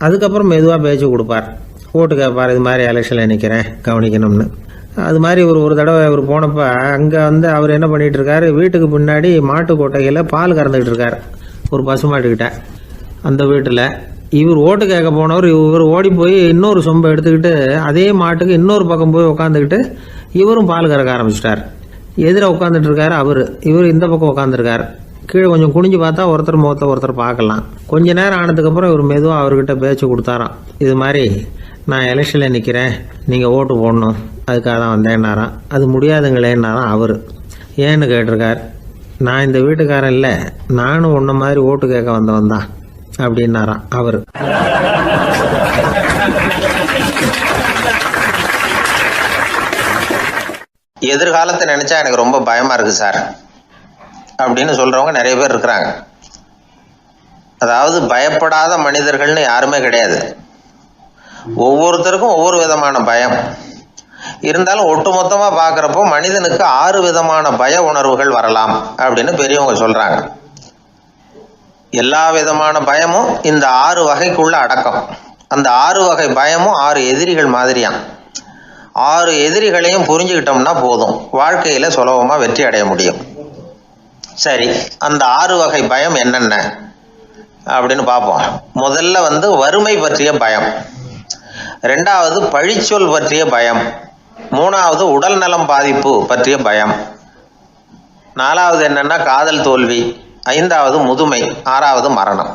அதுக்கப்புறம் மெதுவாக பேச்சு கொடுப்பார், ஓட்டு கேட்பார், இது மாதிரி எலெக்ஷனில் நிற்கிறேன் கவனிக்கணும்னு. அது மாதிரி ஒரு தடவை அவர் போனப்போ அங்கே அவர் என்ன பண்ணிகிட்டு இருக்காரு, வீட்டுக்கு பின்னாடி மாட்டு கொட்டையில் பால் கறந்துக்கிட்டு இருக்கார் ஒரு பசுமாட்டுக்கிட்ட. அந்த வீட்டில் இவர் ஓட்டு கேட்க போனவர் இவர் ஓடி போய் இன்னொரு சொம்பை எடுத்துக்கிட்டு அதே மாட்டுக்கு இன்னொரு பக்கம் போய் உட்காந்துக்கிட்டு இவரும் பால் கறக்க ஆரம்பிச்சிட்டார். எதிர உட்காந்துட்டு இருக்காரு இவர் இந்த பக்கம் உட்காந்துருக்கார். கீழே கொஞ்சம் குனிஞ்சு பார்த்தா ஒருத்தர் முகத்தை ஒருத்தர் பார்க்கலாம். கொஞ்ச நேரம் ஆனதுக்கப்புறம் இவர் மெதுவாக அவர்கிட்ட பேச்சு கொடுத்தாராம். இது மாதிரி நான் எலெக்ஷனில் நிற்கிறேன், நீங்கள் ஓட்டு போடணும், அதுக்காக தான் வந்தேன்னாராம். அது முடியாதுங்களேன்னாராம் அவர். ஏன்னு கேட்டிருக்கார். நான் இந்த வீட்டுக்காரன் இல்லை, நானும் உன்ன மாதிரி ஓட்டு கேட்க வந்தவன் தான் அப்படின்னாராம் அவர். எதிர்காலத்தை நினைச்சா எனக்கு ரொம்ப பயமா இருக்கு சார் அப்படின்னு சொல்றவங்க நிறைய பேர் இருக்கிறாங்க. அதாவது பயப்படாத மனிதர்கள்னு யாருமே கிடையாது. ஒவ்வொருத்தருக்கும் ஒவ்வொரு விதமான பயம் இருந்தாலும் ஒட்டுமொத்தமா பாக்குறப்போ மனிதனுக்கு 6 விதமான பய உணர்வுகள் வரலாம் அப்படின்னு பெரியவங்க சொல்றாங்க. எல்லா விதமான பயமும் இந்த 6 வகைக்குள்ள அடக்கம். அந்த 6 வகை பயமும் 6 எதிரிகள் மாதிரியாம். 6 எதிரிகளையும் புரிஞ்சுக்கிட்டோம்னா போதும், வாழ்க்கையில சுலபமா வெற்றி அடைய முடியும். சரி, அந்த 6 வகை பயம் என்னென்ன அப்படின்னு பார்ப்போம். முதல்ல வறுமை பற்றிய பயம், 2வது பழிச்சொல் பற்றிய பயம், 3வது உடல் நலம் பாதிப்பு பற்றிய பயம், 4வது என்னன்னா காதல் தோல்வி, 5வது முதுமை, 6வது மரணம்.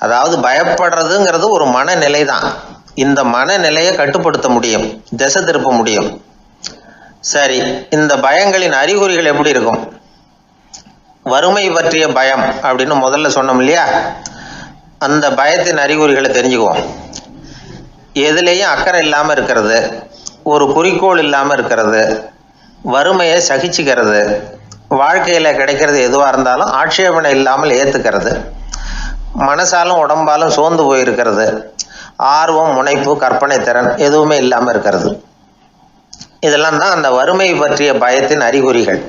அதாவது பயப்படுறதுங்கிறது ஒரு மனநிலை தான். இந்த மனநிலையை கட்டுப்படுத்த முடியும், திசை திருப்ப முடியும். சரி, இந்த பயங்களின் அறிகுறிகள் எப்படி இருக்கும்? வறுமை பற்றிய பயம் அப்படின்னு முதல்ல சொன்னோம் இல்லையா, அந்த பயத்தின் அறிகுறிகளை தெரிஞ்சுக்குவோம். எதுலேயும் அக்கறை இல்லாமல் இருக்கிறது, ஒரு குறிக்கோள் இல்லாமல் இருக்கிறது, வறுமையை சகிச்சுக்கிறது, வாழ்க்கையில் கிடைக்கிறது எதுவாக இருந்தாலும் ஆட்சேபனை இல்லாமல் ஏற்றுக்கிறது, மனசாலும் உடம்பாலும் சோர்ந்து போயிருக்கிறது, ஆர்வம், முனைப்பு, கற்பனை திறன் எதுவுமே இல்லாமல் இருக்கிறது. இதெல்லாம் தான் அந்த வறுமை பற்றிய பயத்தின் அறிகுறிகள்.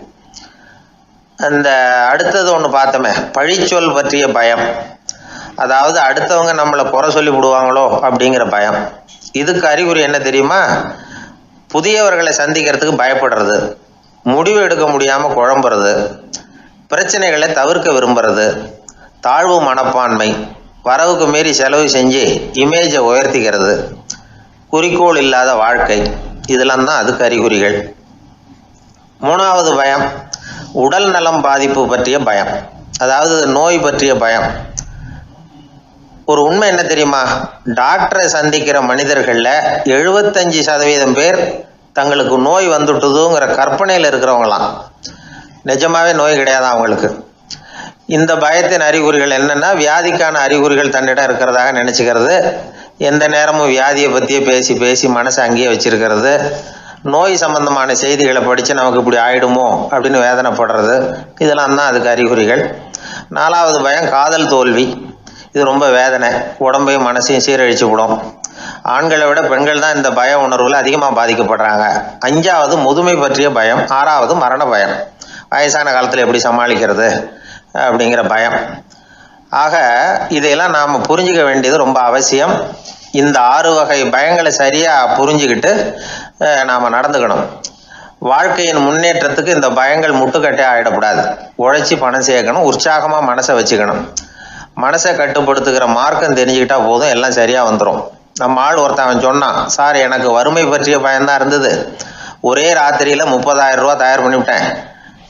அந்த அடுத்தது ஒன்று பார்த்தோமே, பழிச்சொல் பற்றிய பயம். அதாவது அடுத்தவங்க நம்மளை குறை சொல்லி விடுவாங்களோ அப்படிங்கிற பயம். இதுக்கு அறிகுறி என்ன தெரியுமா? புதியவர்களை சந்திக்கிறதுக்கு பயப்படுறது, முடிவு எடுக்க முடியாமல் குழம்புறது, பிரச்சனைகளை தவிர்க்க விரும்புறது, தாழ்வு மனப்பான்மை, வரவுக்கு மீறி செலவு செஞ்சு இமேஜை உயர்த்திக்கிறது, குறிக்கோள் இல்லாத வாழ்க்கை, இதெல்லாம் தான் அதுக்கு அறிகுறிகள். 3வது பயம் உடல் நலம் பாதிப்பு பற்றிய பயம், அதாவது நோய் பற்றிய பயம். ஒரு உண்மை என்ன தெரியுமா? டாக்டரை சந்திக்கிற மனிதர்களில் 75% பேர் தங்களுக்கு நோய் வந்துட்டுதுங்கிற கற்பனையில் இருக்கிறவங்களாம். நிஜமாவே நோய் கிடையாது அவங்களுக்கு. இந்த பயத்தின் அறிகுறிகள் என்னன்னா, வியாதிக்கான அறிகுறிகள் தன்னிடம் இருக்கிறதாக நினச்சிக்கிறது, எந்த நேரமும் வியாதியை பற்றியே பேசி பேசி மனசை அங்கேயே வச்சிருக்கிறது, நோய் சம்பந்தமான செய்திகளை படித்து நமக்கு இப்படி ஆயிடுமோ அப்படின்னு வேதனைப்படுறது, இதெல்லாம் தான் அதுக்கு அறிகுறிகள். 4வது பயம் காதல் தோல்வி. இது ரொம்ப வேதனை, உடம்பையும் மனசையும் சீரழிச்சு விடும். ஆண்களை விட பெண்கள் தான் இந்த பய உணர்வுல அதிகமாக பாதிக்கப்படுறாங்க. 5வது முதுமை பற்றிய பயம். 6வது மரண பயம். வயசான காலத்தில் எப்படி சமாளிக்கிறது அப்படிங்கிற பயம். ஆக இதையெல்லாம் நாம் புரிஞ்சிக்க வேண்டியது ரொம்ப அவசியம். இந்த 6 வகை பயங்களை சரியாக புரிஞ்சுக்கிட்டு நாம் நடந்துக்கணும். வாழ்க்கையின் முன்னேற்றத்துக்கு இந்த பயங்கள் முட்டுக்கட்டே ஆகிடக்கூடாது. உழைச்சி பணம் சேர்க்கணும், உற்சாகமாக மனசை வச்சுக்கணும். மனசை கட்டுப்படுத்துகிற மார்க்கம் தெரிஞ்சுக்கிட்டா போதும், எல்லாம் சரியாக வந்துடும். நம்ம ஆள் ஒருத்தன் சொன்னான், சார் எனக்கு வறுமை பற்றிய பயம்தான் இருந்தது, ஒரே ராத்திரியில் 30,000 ரூபா தயார் பண்ணிவிட்டேன்,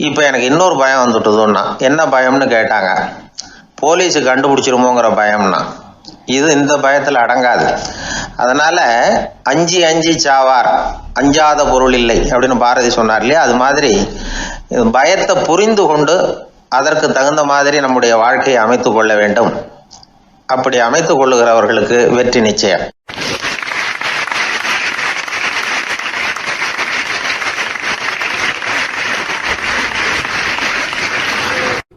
இப்போ எனக்கு இன்னொரு பயம் வந்துட்டுதுன்னா. என்ன பயம்னு கேட்டாங்க. போலீஸு கண்டுபிடிச்சிருமோங்கிற பயம்னா. இந்த பயத்தில் அடங்காது. அதனால் அஞ்சி சாவார், அஞ்சாத பொருள் இல்லை அப்படின்னு பாரதி சொன்னார் இல்லையா? அது மாதிரி பயத்தை புரிந்து கொண்டு அதற்கு தகுந்த மாதிரி நம்முடைய வாழ்க்கையை அமைத்து கொள்ள வேண்டும். அப்படி அமைத்து கொள்ளுகிறவர்களுக்கு வெற்றி நிச்சயம்.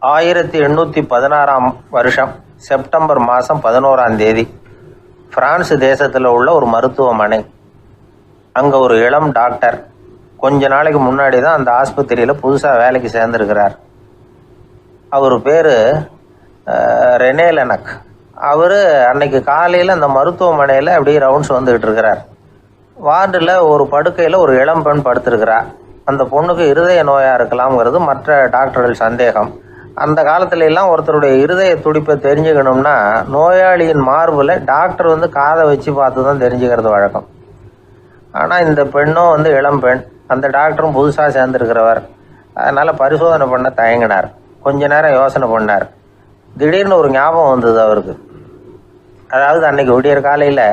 1816 வருஷம் செப்டம்பர் மாதம் 11ஆம் தேதி பிரான்ஸ் தேசத்தில் உள்ள ஒரு மருத்துவமனை. அங்கே ஒரு இளம் டாக்டர் கொஞ்ச நாளைக்கு முன்னாடி தான் அந்த ஆஸ்பத்திரியில் புதுசாக வேலைக்கு சேர்ந்துருக்கிறார். அவர் பேர் ரெனே லெனக். அவர் அன்னைக்கு காலையில் அந்த மருத்துவமனையில் அப்படியே ரவுண்ட்ஸ் வந்துக்கிட்டு இருக்கிறார். வார்டில் ஒரு படுக்கையில் ஒரு இளம் பெண் படுத்திருக்கிறார். அந்த பொண்ணுக்கு இருதய நோயாக இருக்கலாம்ங்கிறது மற்ற டாக்டர்கள் சந்தேகம். அந்த காலத்துல எல்லாம் ஒருத்தருடைய இருதய துடிப்பை தெரிஞ்சுக்கணும்னா நோயாளியின் மார்பில் டாக்டர் காதை வச்சு பார்த்து தான் தெரிஞ்சுக்கிறது வழக்கம். ஆனால் இந்த பெண்ணும் இளம் பெண், அந்த டாக்டரும் புதுசாக சேர்ந்துருக்கிறவர். அதனால் பரிசோதனை பண்ண தயங்கினார். கொஞ்ச நேரம் யோசனை பண்ணார். திடீர்னு ஒரு ஞாபகம் வந்தது அவருக்கு. அதாவது அன்னைக்கு விடியற் காலையில்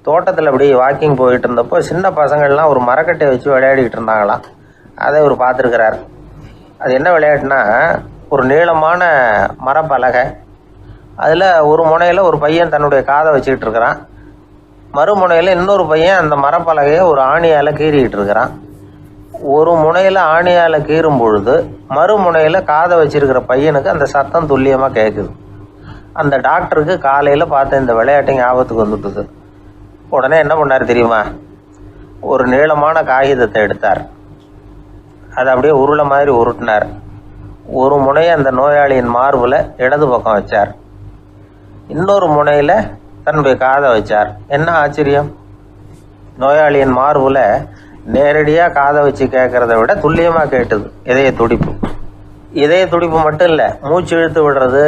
தோட்டத்தில் அப்படி வாக்கிங் போயிட்டு இருந்தப்போ சின்ன பசங்கள்லாம் ஒரு மரக்கட்டையை வச்சு விளையாடிக்கிட்டு இருந்தாங்களாம். அதை இவர் பார்த்துருக்கிறார். அது என்ன விளையாட்டுனா, ஒரு நீளமான மரப்பலகை, அதில் ஒரு முனையில் ஒரு பையன் தன்னுடைய காதை வச்சுக்கிட்டு இருக்கிறான், மறுமுனையில் இன்னொரு பையன் அந்த மரப்பலகையை ஒரு ஆணியால் கீறிக்கிட்டு இருக்கிறான். ஒரு முனையில் ஆணியால் கீறும் பொழுது மறுமுனையில் காதை வச்சிருக்கிற பையனுக்கு அந்த சத்தம் துல்லியமாக கேட்குது. அந்த டாக்டருக்கு காலையில் பார்த்த இந்த விளையாட்டு ஞாபகத்துக்கு வந்துட்டுது. உடனே என்ன பண்ணார் தெரியுமா? ஒரு நீளமான காகிதத்தை எடுத்தார். அதை அப்படியே உருளை மாதிரி உருட்டினார். ஒரு முனையை அந்த நோயாளியின் மார்பில் இடது பக்கம் வச்சார், இன்னொரு முனையில் தன்னுடைய காதை வச்சார். என்ன ஆச்சரியம்! நோயாளியின் மார்பில் நேரடியாக காதை வச்சு கேட்குறத விட துல்லியமாக கேட்டுது இதய துடிப்பு. இதய துடிப்பு மட்டும் இல்லை, மூச்சு இழுத்து விடுறது,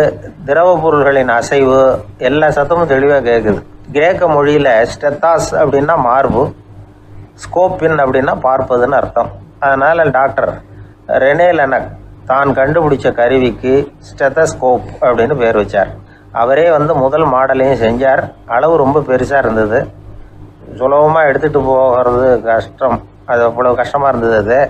திரவ பொருள்களின் அசைவு, எல்லா சத்தமும் தெளிவாக கேட்குது. கிரேக்க மொழியில் ஸ்டெத்தாஸ் அப்படின்னா மார்பு, ஸ்கோப்பின் அப்படின்னா பார்ப்பதுன்னு அர்த்தம். அதனால் டாக்டர் ரெனே லெனக் தான் கண்டுபிடிச்ச கருவிக்கு ஸ்டெத்தஸ்கோப் அப்படின்னு பேர் வச்சார். அவரே முதல் மாடலையும் செஞ்சார். அளவு ரொம்ப பெருசாக இருந்தது, சுலபமாக எடுத்துகிட்டு போகிறது கஷ்டம், அது அவ்வளோ கஷ்டமாக இருந்தது அது.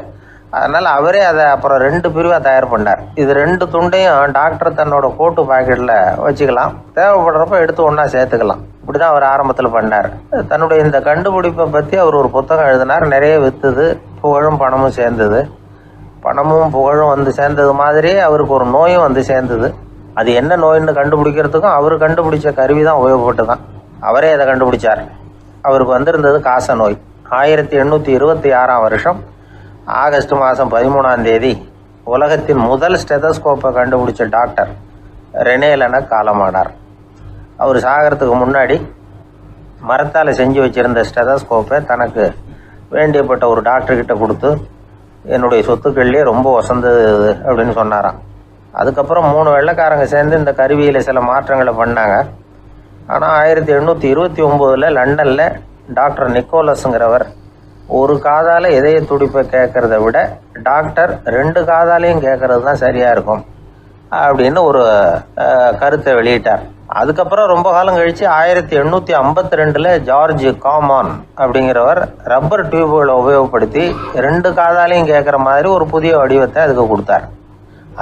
அதனால் அவரே அதை அப்புறம் 2 பிரிவாக தயார் பண்ணார். இது 2 துண்டையும் டாக்டர் தன்னோட கோட்டு பாக்கெட்டில் வச்சுக்கலாம், தேவைப்படுறப்ப எடுத்து ஒன்றா சேர்த்துக்கலாம். இப்படி தான் அவர் ஆரம்பத்தில் பண்ணார். தன்னுடைய இந்த கண்டுபிடிப்பை பற்றி அவர் ஒரு புத்தகம் எழுதினார். நிறைய விற்றுது, புகழும் பணமும் சேர்ந்தது. பணமும் புகழும் சேர்ந்தது மாதிரி அவருக்கு ஒரு நோயும் சேர்ந்தது. அது என்ன நோயின்னு கண்டுபிடிக்கிறதுக்கும் அவர் கண்டுபிடிச்ச கருவி தான் உபயோகப்பட்டு தான். அவரே அதை கண்டுபிடிச்சார். அவருக்கு வந்திருந்தது காச நோய். 1826 வருஷம் ஆகஸ்ட் மாதம் 13ஆம் தேதி உலகத்தின் முதல் ஸ்டெதஸ்கோப்பை கண்டுபிடிச்ச டாக்டர் ரெனே லெனக் காலமானார். அவர் சாகிறதுக்கு முன்னாடி மரத்தால் செஞ்சு வச்சுருந்த ஸ்டெதஸ்கோப்பை தனக்கு வேண்டியப்பட்ட ஒரு டாக்டர்கிட்ட கொடுத்து, என்னுடைய சொத்துக்கள்லேயே ரொம்ப வசந்தது அப்படின்னு சொன்னாராம். அதுக்கப்புறம் 3 வெள்ளைக்காரங்க சேர்ந்து இந்த கருவியில் சில மாற்றங்களை பண்ணாங்க. ஆனால் 1829 லண்டனில் டாக்டர் நிக்கோலஸுங்கிறவர் ஒரு காதால் இதய துடிப்பை கேட்குறத விட டாக்டர் 2 காதாலையும் கேட்குறது தான் சரியாக இருக்கும் அப்படின்னு ஒரு கருத்தை வெளியிட்டார். அதுக்கப்புறம் ரொம்ப காலம் கழித்து 1852 ஜார்ஜ் காமான் அப்படிங்கிறவர் ரப்பர் டியூப்களை உபயோகப்படுத்தி 2 காதாலையும் கேட்குற மாதிரி ஒரு புதிய வடிவத்தை அதுக்கு கொடுத்தார்.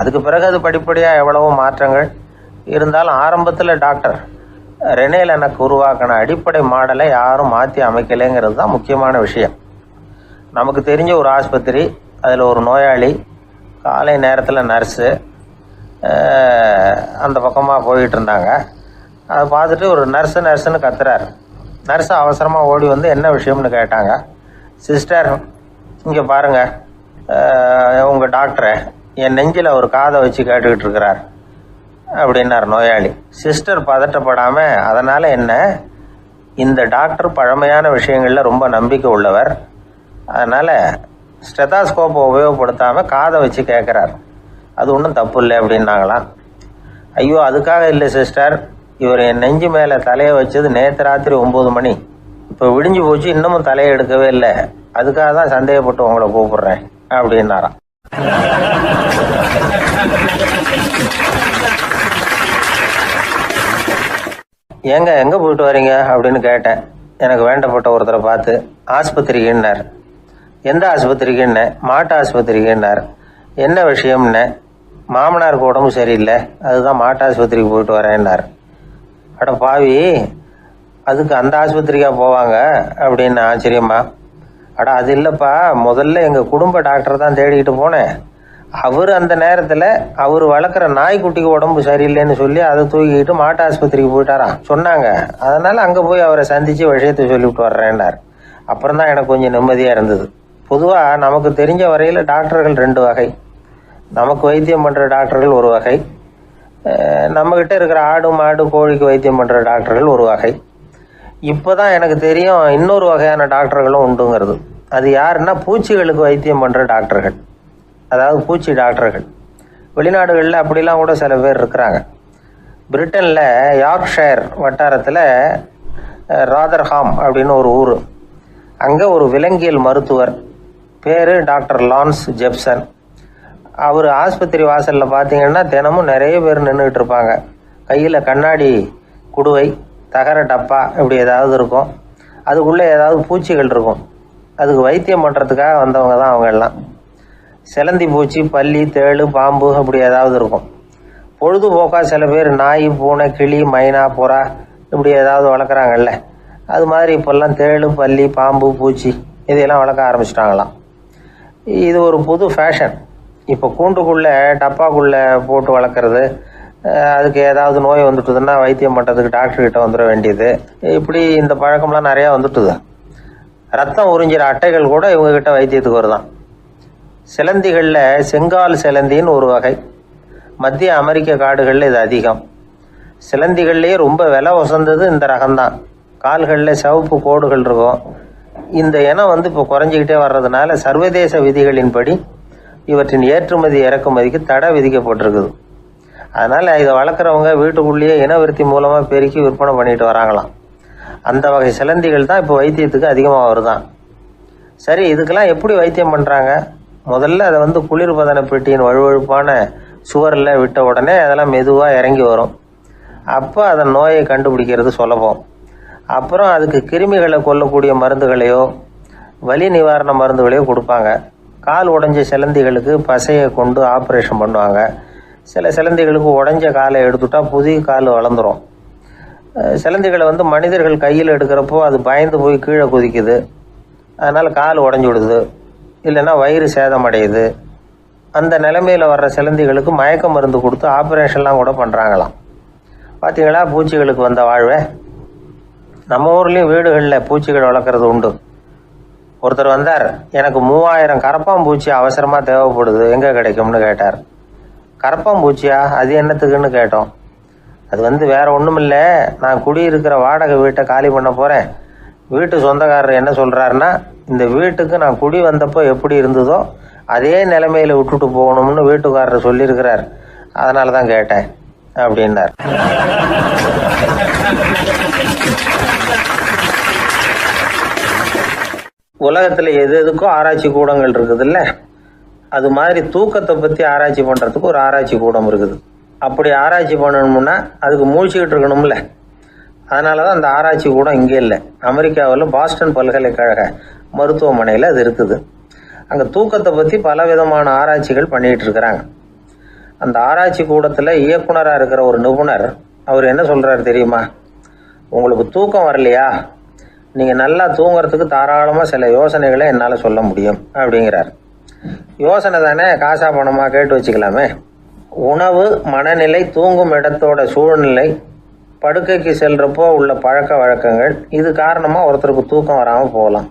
அதுக்கு பிறகு அது படிப்படியாக எவ்வளவோ மாற்றங்கள் இருந்தாலும் ஆரம்பத்தில் டாக்டர் ரெனே லெனக் உருவாக்கின அடிப்படை மாடலை யாரும் மாற்றி அமைக்கலைங்கிறது தான் முக்கியமான விஷயம். நமக்கு தெரிஞ்ச ஒரு ஆஸ்பத்திரி, அதில் ஒரு நோயாளி, காலை நேரத்தில் நர்ஸு அந்த பக்கமாக போயிட்டு இருந்தாங்க. அதை பார்த்துட்டு ஒரு நர்ஸுன்னு கத்துறார். நர்ஸு அவசரமாக ஓடி என்ன விஷயம்னு கேட்டாங்க. சிஸ்டர், இங்கே பாருங்கள், உங்கள் டாக்டரை என் நெஞ்சில் ஒரு காதை வச்சு கேட்டுக்கிட்டு இருக்கிறார் அப்படின்னார் நோயாளி. சிஸ்டர் பதட்டப்படாமல், அதனால் என்ன, இந்த டாக்டர் பழமையான விஷயங்களில் ரொம்ப நம்பிக்கை உள்ளவர், அதனால் ஸ்டெதாஸ்கோப்பை உபயோகப்படுத்தாமல் காதை வச்சு கேட்குறார், அது ஒன்றும் தப்பு இல்லை அப்படின்னாங்களாம். ஐயோ அதுக்காக இல்லை சிஸ்டர், இவர் என் நெஞ்சு மேலே தலையை வச்சது நேற்று ராத்திரி 9 மணி, இப்போ விடிஞ்சு போச்சு, இன்னமும் தலையை எடுக்கவே இல்லை, அதுக்காக தான் சந்தேகப்பட்டு உங்களை கூப்பிடுறேன் அப்படின்னாராம். ஏங்க எங்கே போயிட்டு வரீங்க அப்படின்னு கேட்டேன். எனக்கு வேண்டப்பட்ட ஒருத்தரை பார்த்து. ஆஸ்பத்திரிக்குன்னார். எந்த ஆஸ்பத்திரிக்குன்னே? மாட்டு ஆஸ்பத்திரிக்குன்னார். என்ன விஷயம்னே? மாமனாருக்கு உடம்பு சரியில்லை, அதுதான் மாட்டு ஆஸ்பத்திரிக்கு போயிட்டு வரேன்னார். அட பாவி, அதுக்கு அந்த ஆஸ்பத்திரிக்கா போவாங்க அப்படின்னு ஆச்சரியமா. அட அது இல்லைப்பா, முதல்ல எங்கள் குடும்ப டாக்டர் தான் தேடிக்கிட்டு போனேன். அவர் அந்த நேரத்தில் அவர் வளர்க்குற நாய்க்குட்டிக்கு உடம்பு சரியில்லைன்னு சொல்லி அதை தூக்கிக்கிட்டு மாட்டு ஆஸ்பத்திரிக்கு போயிட்டாராம் சொன்னாங்க. அதனால் அங்கே போய் அவரை சந்தித்து விஷயத்தை சொல்லிவிட்டு வர்றேன்னார். அப்புறம் தான் எனக்கு கொஞ்சம் நிம்மதியாக இருந்தது. பொதுவாக நமக்கு தெரிஞ்ச வரையில் டாக்டர்கள் 2 வகை. நமக்கு வைத்தியம் பண்ணுற டாக்டர்கள் ஒரு வகை, நம்மக்கிட்ட இருக்கிற ஆடு மாடு கோழிக்கு வைத்தியம் பண்ணுற டாக்டர்கள் ஒரு வகை. இப்போ தான் எனக்கு தெரியும் இன்னொரு வகையான டாக்டர்களும் உண்டுங்கிறது. அது யாருன்னா பூச்சிகளுக்கு வைத்தியம் பண்ணுற டாக்டர்கள், அதாவது பூச்சி டாக்டர்கள். வெளிநாடுகளில் அப்படிலாம் கூட சில பேர் இருக்கிறாங்க. பிரிட்டனில் யார்க்ஷயர் வட்டாரத்தில் ராதர்ஹாம் அப்படின்னு ஒரு ஊர், அங்கே ஒரு விலங்கியல் மருத்துவர் பேர் டாக்டர் லான்ஸ் ஜெப்சன். அவர் ஆஸ்பத்திரி வாசலில் பார்த்தீங்கன்னா தினமும் நிறைய பேர் நின்றுக்கிட்டு இருப்பாங்க. கையில் கண்ணாடி குடுவை, தகர டப்பா இப்படி ஏதாவது இருக்கும், அதுக்குள்ளே ஏதாவது பூச்சிகள் இருக்கும். அதுக்கு வைத்தியம் பண்ணுறதுக்காக வந்தவங்க தான் அவங்க எல்லாம். சிலந்தி பூச்சி, பல்லி, தேளு, பாம்பு அப்படி ஏதாவது இருக்கும். பொழுதுபோக்காக சில பேர் நாய், பூனை, கிளி, மைனா, புறா இப்படி ஏதாவது வளர்க்குறாங்கல்ல, அது மாதிரி இப்போல்லாம் தேளு, பல்லி, பாம்பு, பூச்சி இதையெல்லாம் வளர்க்க ஆரம்பிச்சிட்டாங்களாம். இது ஒரு புது ஃபேஷன். இப்போ கூண்டுக்குள்ளே டப்பாக்குள்ளே போட்டு வளர்க்குறது, அதுக்கு ஏதாவது நோய் வந்துட்டுதுன்னா வைத்தியம் பண்ணுறதுக்கு டாக்டர்கிட்ட வந்துட வேண்டியது, இப்படி இந்த பழக்கம்லாம் நிறையா வந்துட்டுது. ரத்தம் உறிஞ்சிற அட்டைகள் கூட இவங்ககிட்ட வைத்தியத்துக்கு வருதான். சிலந்திகளில் செங்கால் சிலந்தின்னு ஒரு வகை. மத்திய அமெரிக்க காடுகளில் இது அதிகம். சிலந்திகள்லேயே ரொம்ப விலை உசந்தது இந்த ரகம்தான். கால்களில் சிவப்பு கோடுகள் இருக்கும். இந்த இனம் இப்போ குறைஞ்சிக்கிட்டே வர்றதுனால சர்வதேச விதிகளின்படி இவற்றின் ஏற்றுமதி இறக்குமதிக்கு தடை விதிக்கப்பட்டிருக்குது. அதனால் இதை வளர்க்குறவங்க வீட்டுக்குள்ளேயே இனவிருத்தி மூலமாக பெருக்கி விற்பனை பண்ணிட்டு வராங்களாம். அந்த வகை சிலந்திகள் தான் இப்போ வைத்தியத்துக்கு அதிகமாக வருதான். சரி, இதுக்கெல்லாம் எப்படி வைத்தியம் பண்ணுறாங்க? முதல்ல அதை குளிர்பதன பெட்டியின் வழுவழுப்பான சுவரில் விட்ட உடனே அதெல்லாம் மெதுவாக இறங்கி வரும். அப்போ அதன் நோயை கண்டுபிடிக்கிறது சுலபம். அப்புறம் அதுக்கு கிருமிகளை கொல்லக்கூடிய மருந்துகளையோ வலி நிவாரண மருந்துகளையோ கொடுப்பாங்க. கால் உடைஞ்ச சிலந்திகளுக்கு பசையை கொண்டு ஆப்ரேஷன் பண்ணுவாங்க. சில சிலந்திகளுக்கு உடைஞ்ச காலை எடுத்துட்டா புதிய கால் வளர்ந்துடும். சிலந்திகளை மனிதர்கள் கையில் எடுக்கிறப்போ அது பயந்து போய் கீழே குதிக்குது, அதனால் கால் உடஞ்சி விடுது, இல்லைன்னா வயிறு சேதமடையுது. அந்த நிலைமையில் வர்ற சிலந்திகளுக்கு மயக்க மருந்து கொடுத்து ஆப்ரேஷன்லாம் கூட பண்ணுறாங்களாம். பார்த்தீங்களா பூச்சிகளுக்கு வந்த வாழ்வை? நம்ம ஊர்லேயும் வீடுகளில் பூச்சிகள் வளர்க்குறது உண்டு. ஒருத்தர் வந்தார், எனக்கு 3000 கரப்பாம்பூச்சி அவசரமாக தேவைப்படுது, எங்கே கிடைக்கும்னு கேட்டார். கரப்பாம்பூச்சியா? அது என்னத்துக்குன்னு கேட்டோம். அது வேறு ஒன்றும் இல்லை, நான் குடியிருக்கிற வாடகை வீட்டை காலி பண்ண போகிறேன். வீட்டு சொந்தக்காரர் என்ன சொல்கிறாருன்னா, இந்த வீட்டுக்கு நான் குடி வந்தப்போ எப்படி இருந்ததோ அதே நிலைமையில் விட்டுட்டு போகணும்னு வீட்டுக்காரர் சொல்லியிருக்கிறார், அதனால தான் கேட்டேன் அப்படின்னார். உலகத்தில் எது எதுக்கும் ஆராய்ச்சி கூடங்கள் இருக்குதுல்ல, அது மாதிரி தூக்கத்தை பற்றி ஆராய்ச்சி பண்ணுறதுக்கு ஒரு ஆராய்ச்சி கூடம் இருக்குது. அப்படி ஆராய்ச்சி பண்ணணும்னா அதுக்கு மூழ்கிக்கிட்டு இருக்கணும்ல, அதனால தான் அந்த ஆராய்ச்சி கூடம் இங்கே இல்லை. அமெரிக்காவில் பாஸ்டன் பல்கலைக்கழக மருத்துவமனையில் அது இருக்குது. அங்கே தூக்கத்தை பற்றி பல விதமான ஆராய்ச்சிகள் பண்ணிகிட்டு இருக்கிறாங்க. அந்த ஆராய்ச்சி கூடத்தில் இயக்குனராக இருக்கிற ஒரு நிபுணர், அவர் என்ன சொல்கிறாரு தெரியுமா? உங்களுக்கு தூக்கம் வரலையா, நீங்கள் நல்லா தூங்குறதுக்கு தாராளமாக சில யோசனைகளை என்னால் சொல்ல முடியும் அப்படிங்கிறார். யோசனை தானே, காசா பணமாக கேட்டு வச்சுக்கலாமே. உணவு, மனநிலை, தூங்கும் இடத்தோட சூழ்நிலை, படுக்கைக்கு செல்றப்போ உள்ள பழக்க வழக்கங்கள், இது காரணமாக ஒருத்தருக்கு தூக்கம் வராமல் போகலாம்.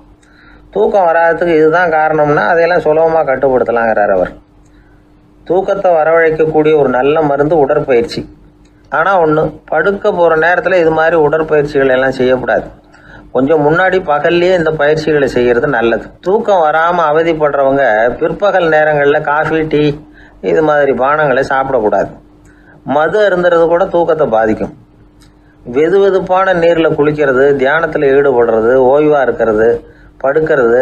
தூக்கம் வராததுக்கு இதுதான் காரணம்னா அதையெல்லாம் சுலபமாக கட்டுப்படுத்தலாங்கிறார் அவர். தூக்கத்தை வரவழைக்கக்கூடிய ஒரு நல்ல மருந்து உடற்பயிற்சி. ஆனால் ஒன்று, படுக்க போகிற நேரத்தில் இது மாதிரி உடற்பயிற்சிகள் எல்லாம் செய்யக்கூடாது. கொஞ்சம் முன்னாடி பகல்லையே இந்த பயிற்சிகளை செய்கிறது நல்லது. தூக்கம் வராமல் அவதிப்படுறவங்க பிற்பகல் நேரங்களில் காஃபி, டீ இது மாதிரி பானங்களை சாப்பிடக்கூடாது. மது அருந்துறது கூட தூக்கத்தை பாதிக்கும். வெது வெதுப்பான நீரில் குளிக்கிறது, தியானத்தில் ஈடுபடுறது, ஓய்வாக இருக்கிறது, படுக்கிறது,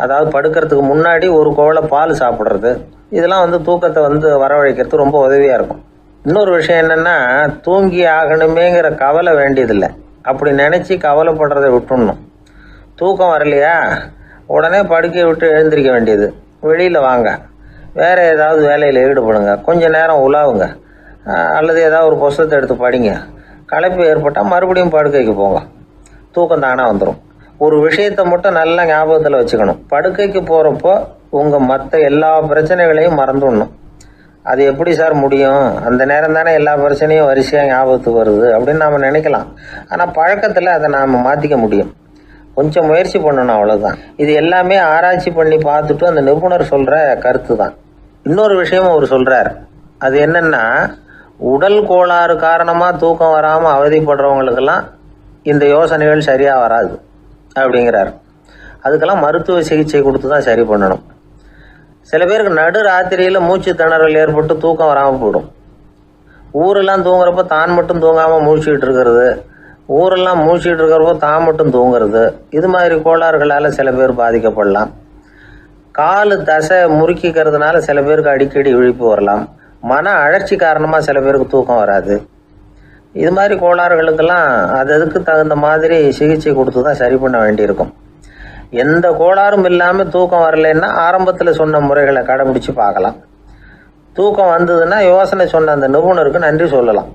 அதாவது படுக்கிறதுக்கு முன்னாடி ஒரு கோவலை பால் சாப்பிட்றது, இதெல்லாம் தூக்கத்தை வரவழைக்கிறது ரொம்ப உதவியாக இருக்கும். இன்னொரு விஷயம் என்னென்னா, தூங்கி ஆகணுமேங்கிற கவலை வேண்டியதில்லை. அப்படி நினச்சி கவலைப்படுறதை விட்டுடணும். தூக்கம் வரலையா, உடனே படுக்கையை விட்டு எழுந்திரிக்க வேண்டியது. வெளியில் வாங்க, வேறு ஏதாவது வேலையில் ஈடுபடுங்க, கொஞ்சம் நேரம் உலாவுங்க, அல்லது ஏதாவது ஒரு புஸ்தகத்தை எடுத்து படிங்க. களைப்பு ஏற்பட்டால் மறுபடியும் படுக்கைக்கு போங்க, தூக்கம் தானாக வந்துடும். ஒரு விஷயத்தை மட்டும் நல்லா ஞாபகத்தில் வச்சுக்கணும். படுக்கைக்கு போகிறப்போ உங்கள் மற்ற எல்லா பிரச்சனைகளையும் மறந்துடணும். அது எப்படி சார் முடியும், அந்த நேரம் தானே எல்லா பிரச்சனையும் வரிசையாக ஞாபகத்துக்கு வருது அப்படின்னு நாம் நினைக்கலாம். ஆனால் பழக்கத்தில் அதை நாம் மாற்றிக்க முடியும். கொஞ்சம் முயற்சி பண்ணணும், அவ்வளோதான். இது எல்லாமே ஆராய்ச்சி பண்ணி பார்த்துட்டு அந்த நிபுணர் சொல்கிற கருத்து தான். இன்னொரு விஷயமும் அவர் சொல்கிறார். அது என்னென்னா, உடல் கோளாறு காரணமாக தூக்கம் வராமல் அவதிப்படுறவங்களுக்கெல்லாம் இந்த யோசனைகள் சரியாக வராது அப்படிங்கிறார். அதுக்கெல்லாம் மருத்துவ சிகிச்சை கொடுத்து தான் சரி பண்ணணும். சில பேருக்கு நடு ராத்திரியில் மூச்சு திணறல் ஏற்பட்டு தூக்கம் வராமல் போயிடும். ஊரெல்லாம் தூங்குறப்போ தான் மட்டும் தூங்காமல் மூழ்கிட்டு இருக்கிறது, ஊரெல்லாம் மூழ்கிட்டு இருக்கிறப்போ தான் மட்டும் தூங்குறது, இது மாதிரி கோளாறுகளால் சில பேர் பாதிக்கப்படலாம். கால் தசை முறுக்கிக்கிறதுனால சில பேருக்கு அடிக்கடி இழிப்பு வரலாம். மன அழற்சி காரணமாக சில பேருக்கு தூக்கம் வராது. இது மாதிரி கோளாறுகளுக்கெல்லாம் அதுக்கு தகுந்த மாதிரி சிகிச்சை கொடுத்து தான் சரி பண்ண வேண்டியிருக்கும். எந்த கோளாறும் இல்லாமல் தூக்கம் வரலைன்னா ஆரம்பத்தில் சொன்ன முறைகளை கடைபிடிச்சு பார்க்கலாம். தூக்கம் வந்ததுன்னா யோசனை சொன்ன அந்த நிபுணருக்கு நன்றி சொல்லலாம்.